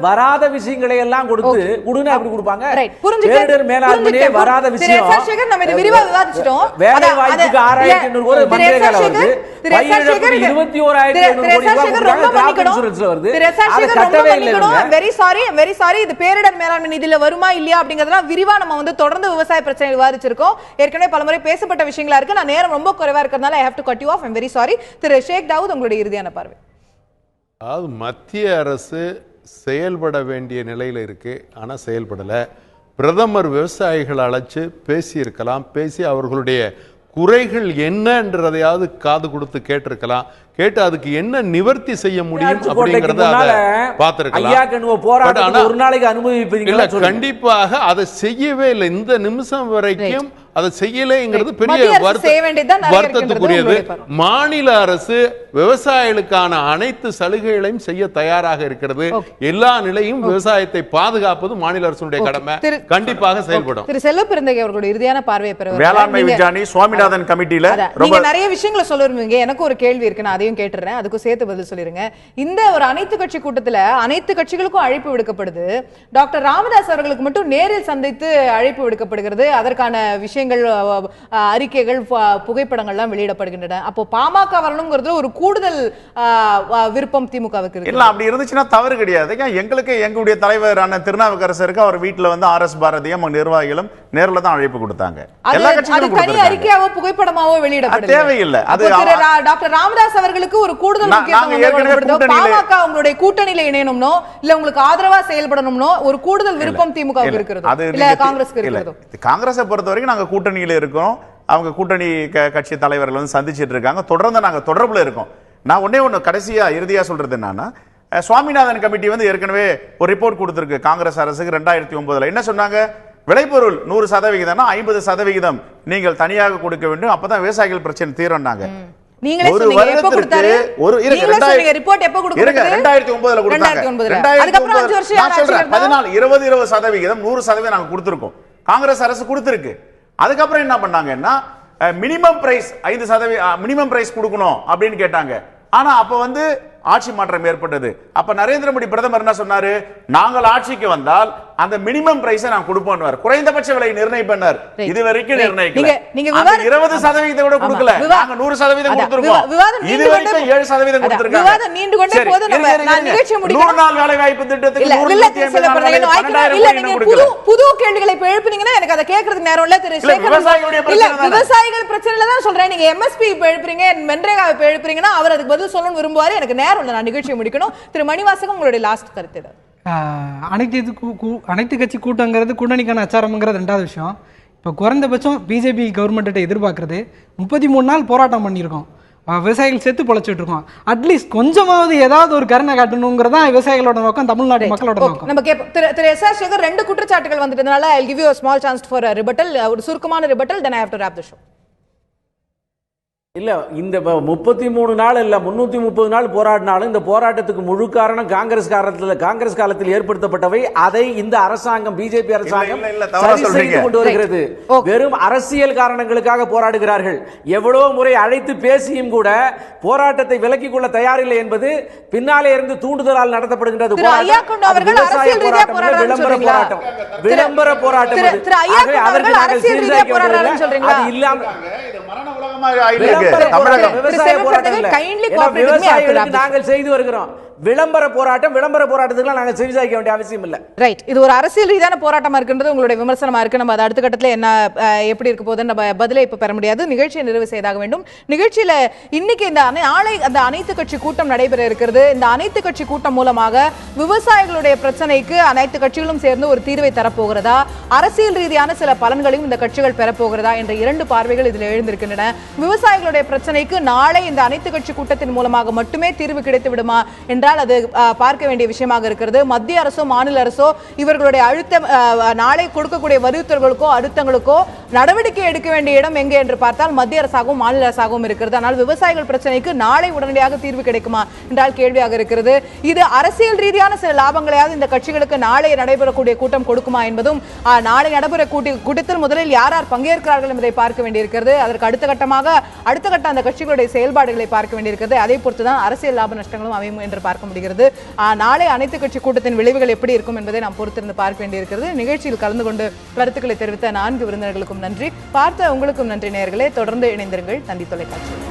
வராத விஷயங்களை எல்லாம் கொடுத்து கொடுங்க அப்படி கொடுப்பாங்க. பேரிடர் மேலாண்மை வராத விஷயம் விரிவா விவாதிச்சிட்டோம். வேலை வாய்ப்புக்கு 6,800 கோடி மண்டேகால வருது. பயிரிழப்புக்கு 21,500 கோடி வெரி சாரி. இது பேரிடர் மேலாண்மை நிதியில வருமா இல்லையா அப்படிங்கறதெல்லாம் விரிவா நம்ம தொடர்ந்து விவசாய பிரச்சனை விவாதிச்சிருக்கோம். ஏற்கனவே பலமுறை பேசப்பட்ட விஷயங்களா இருக்கு. நான் நேரம் ரொம்ப குறைவா இருக்கிறதுனால I have to cut you off. I'm very sorry. திரு ஷேக் தாவூத், உங்களுடைய இறுதியான பார்வை. அதாவது மத்திய அரசு செயல்பட வேண்டிய நிலையில இருக்கு, ஆனா செயல்படல. பிரதமர் விவசாயிகளை அழைச்சு பேசியிருக்கலாம், பேசி அவர்களுடைய குறைகள் என்னன்றதையாவது காது கொடுத்து கேட்டிருக்கலாம். கேட்டு அதுக்கு என்ன நிவர்த்தி செய்ய முடியும் அப்படிங்கறத பார்த்திருக்கலாம். கண்டிப்பாக அதை செய்யவே இல்லை. இந்த நிமிஷம் வரைக்கும் அதை செய்யலைங்கிறது பெரிய வருத்தத்துக்குரியது. மாநில அரசு விவசாயிகளுக்கான அனைத்து சலுகைகளையும் செய்ய தயாராக இருக்கிறது. எல்லா நிலையும் விவசாயத்தை பாதுகாப்பது மாநில அரசுடைய கடமை. கண்டிப்பாக செயல்படும். திரு செல்வ பெருந்தகை அவர்களுடைய இறுதியான பார்வையை பெற வேளாண்மை விஞ்ஞானி சுவாமிநாதன் கமிட்டியில நீங்க நிறைய விஷயங்களை சொல்லுவீங்க. எனக்கு ஒரு கேள்வி இருக்கு, நான் அதையும் கேட்டுறேன், அதுக்கும் சேர்த்து பதில் சொல்லிருங்க. இந்த ஒரு அனைத்து கட்சி கூட்டத்துல அனைத்து கட்சிகளுக்கும் அழைப்பு விடுக்கப்படுது. டாக்டர் ராமதாஸ் அவர்களுக்கு மட்டும் நேரில் சந்தித்து அழைப்பு விடுக்கப்படுகிறது. அதற்கான விஷயங்கள், அறிக்கைகள், புகைப்படங்கள்லாம் வெளியிடப்படுகின்றன. அப்போ பாமக வரணுங்கிறது ஒரு கூடுதல் விருப்பம் திமுகவுக்கு இருக்கு. இல்ல, அப்படி இருந்துச்சுன்னா தவறு கிடையாது. எங்களுக்கு எங்களுடைய தலைவரான திருநாவுக்கரசருக்கு அவர் வீட்டுல RS பாரதியும் நிர்வாகிகளும் நேரில் தான் அழைப்பு கொடுத்தாங்க. எல்லா கட்சிகளும் தனி அறிக்கையாவோ புகைப்படமாவோ வெளியிடப்படுது. தேவையில்லை. அது டாக்டர் ராமதாஸ் அவர்களுக்கு ஒரு கூடுதல் பாமக உங்களுடைய கூட்டணியில இணையணும்னோ இல்ல உங்களுக்கு ஆதரவா செயல்படணும்னோ ஒரு கூடுதல் விருப்பம் திமுகவுக்கு இருக்கிறது இல்ல காங்கிரஸ்க்கு இருக்கிறது? காங்கிரஸை பொறுத்த வரைக்கும் நாங்க கூட்டணியில இருக்கோம். அவங்க கூட்டணி கட்சி தலைவர்கள் சந்திச்சிட்டு இருக்காங்க. தொடர்ந்து நாங்க தொடர்புல இருக்கோம். நான் ஒண்ணு கடைசியா இறுதியா சொல்றது என்னன்னா, சுவாமிநாதன் கமிட்டி ஏற்கனவே ஒரு ரிப்போர்ட் கொடுத்திருக்கு காங்கிரஸ் அரசுக்கு 2009. என்ன சொன்னாங்க? விளைபொருள் 100% 50% நீங்கள் தனியாக கொடுக்க வேண்டும், அப்பதான் விவசாயிகள் பிரச்சனை தீரம்னாங்க. ஒரு வருடத்திற்கு ஒரு 2009 100% நாங்க கொடுத்திருக்கோம். காங்கிரஸ் அரசு கொடுத்திருக்கு. அதுக்கப்புறம் என்ன பண்ணாங்கன்னா மினிமம் பிரைஸ் 5% மினிமம் பிரைஸ் கொடுக்கணும் அப்படின்னு கேட்டாங்க. ஆனா அப்ப ஆட்சி மாற்றம் ஏற்பட்டது. அப்ப நரேந்திர மோடி பிரதமர் என்ன சொன்னாரு? நாங்கள் ஆட்சிக்கு வந்தால் அந்த மினிமம் பிரைஸ் நான் கொடுப்போம், குறைந்தபட்ச விலை நிர்ணயிப்பேன். இது வரைக்கும் நிர்ணயிக்கல. 20% கூட கொடுக்கல. நாங்க 100% கொடுத்திருக்கோம். இது வரைக்கும் 7% கொடுத்திருக்காங்க. விவாதம் நீண்டு கொண்டே போகுது. நான் நிகழ்ச்சி முடிக்கிறேன். 100 நாள் வேலை வாய்ப்பு திட்டத்துக்கு புது கேள்விகளை எழுப்புனீங்கன்னா எனக்கு அதை கேட்கறதுக்கு நேரம் இல்ல. திரு சேகர், விவசாயிகள் பிரச்சனையில தான் சொல்றேன். நீங்க MSP எழுப்புறீங்க, மென்ரேகாவை எழுப்புறீங்கன்னா அவர் அதுக்கு பதில் சொல்லணும்னு விரும்புவாரு. எனக்கு நேரம் இல்ல, நான் நிகழ்ச்சியை முடிக்கணும். திரு மணிவாசகம், உங்களுடைய லாஸ்ட் கருத்து. அனைத்து கட்சி கூட்டங்கிறது கூட்டணிக்கான அச்சாரம்ங்கிறது ரெண்டாவது விஷயம். இப்போ குறைந்தபட்சம் பிஜேபி கவர்மெண்ட்டை எதிர்பார்க்கறது 33 நாள் போராட்டம் பண்ணியிருக்கோம். விவசாயிகள் செத்து பொழைச்சிட்டு இருக்கோம். அட்லீஸ்ட் கொஞ்சமாவது ஏதாவது ஒரு கருணை காட்டணுங்கிறதா விவசாயிகளோட நோக்கம், தமிழ்நாட்டு மக்களோட நோக்கம். நம்ம திரு எஸ்.ஆர். சேகர், 2 குற்றச்சாட்டுகள் வந்துட்டதுனால I'll give you a small chance for a rebuttal, ஒரு சுருக்கமான ரிபட்டல், then I have to wrap the show. இல்ல, இந்த 33 நாள் இல்ல 330 நாள் போராடினாலும் இந்த போராட்டத்துக்கு முழு காரணம் காங்கிரஸ் காலத்தில் ஏற்படுத்தப்பட்டவை. அதை இந்த அரசாங்கம், பிஜேபி அரசாங்கம் சரி செய்து கொண்டு வருகிறது. வெறும் அரசியல் காரணங்களுக்காக போராடுகிறார்கள். எவ்வளவு முறை அழைத்து பேசியும் கூட போராட்டத்தை விலக்கிக் கொள்ள தயாரில்லை என்பது பின்னாலே இருந்து தூண்டுதலால் நடத்தப்படுகின்றது. விளம்பர போராட்டம் நாங்கள் செய்து வருகிறோம். விளம்பர போராட்டத்துக்கு நாங்கள் செவிசாய்க்க வேண்டிய அவசியம் இல்லை. ரைட், இது ஒரு அரசியல் ரீதியான போராட்டமா இருக்குன்றது உங்களுடைய விமர்சனமா இருக்கு. நம்ம அடுத்த கட்டத்தில் என்ன எப்படி இருக்க போகுதுன்னு நம்ம பதிலை இப்ப பெற முடியாது. நிகழ்ச்சியை நிறைவு செய்தாக வேண்டும். நிகழ்ச்சியில இன்னைக்கு நாளை அந்த அனைத்து கட்சி கூட்டம் நடைபெற இருக்கிறது. இந்த அனைத்து கட்சி கூட்டம் மூலமாக விவசாயிகளுடைய பிரச்சனைக்கு அனைத்து கட்சிகளும் சேர்ந்து ஒரு தீர்வை தரப்போகிறதா, அரசியல் ரீதியான சில பலன்களையும் இந்த கட்சிகள் பெறப்போகிறதா என்ற 2 பார்வைகள் இதில் எழுந்திருக்கின்றன. விவசாயிகளுடைய பிரச்சனைக்கு நாளை இந்த அனைத்து கட்சி கூட்டத்தின் மூலமாக மட்டுமே தீர்வு கிடைத்து விடுமா என்றால் அது பார்க்க வேண்டிய விஷயமாக இருக்கிறது. மத்திய அரசோ மாநில அரசோ இவர்களுடைய அழுத்தம், நாளை கொடுக்கக்கூடிய வலியுறுத்தல்களுக்கோ அழுத்தங்களுக்கோ நடவடிக்கை எடுக்க வேண்டிய இடம் எங்கே என்று பார்த்தால் மத்திய அரசாகவும் மாநில அரசாகவும் இருக்கிறது. ஆனால் விவசாயிகள் பிரச்சனைக்கு நாளை உடனடியாக தீர்வு கிடைக்குமா என்றால் கேள்வியாக இருக்கிறது. இது அரசியல் ரீதியான சில லாபங்களையாவது இந்த கட்சிகளுக்கு நாளை நடைபெறக்கூடிய கூட்டம் கொடுக்குமா என்பதும், நாளை நடைபெற கூட்டத்தில் முதலில் யார் யார் பங்கேற்கிறார்கள் என்பதை பார்க்க வேண்டியிருக்கிறது. அதற்கு அடுத்த கட்ட அந்த கட்சிகளுடைய செயல்பாடுகளை பார்க்க வேண்டியிருக்கிறது. அதை பொறுத்துதான் அரசியல் லாப நஷ்டங்களும் அமையும் என்று பார்க்க முடிகிறது. நாளை அனைத்து கட்சி கூட்டத்தின் விளைவுகள் எப்படி இருக்கும் என்பதை நாம் பொறுத்திருந்து பார்க்க வேண்டியிருக்கிறது. நிகழ்ச்சியில் கலந்து கொண்டு கருத்துக்களை தெரிவித்த 4 விருந்தினர்களுக்கும் நன்றி. பார்த்த உங்களுக்கும் நன்றி நேயர்களே. தொடர்ந்து இணைந்திருங்கள் தந்தி தொலைக்காட்சி.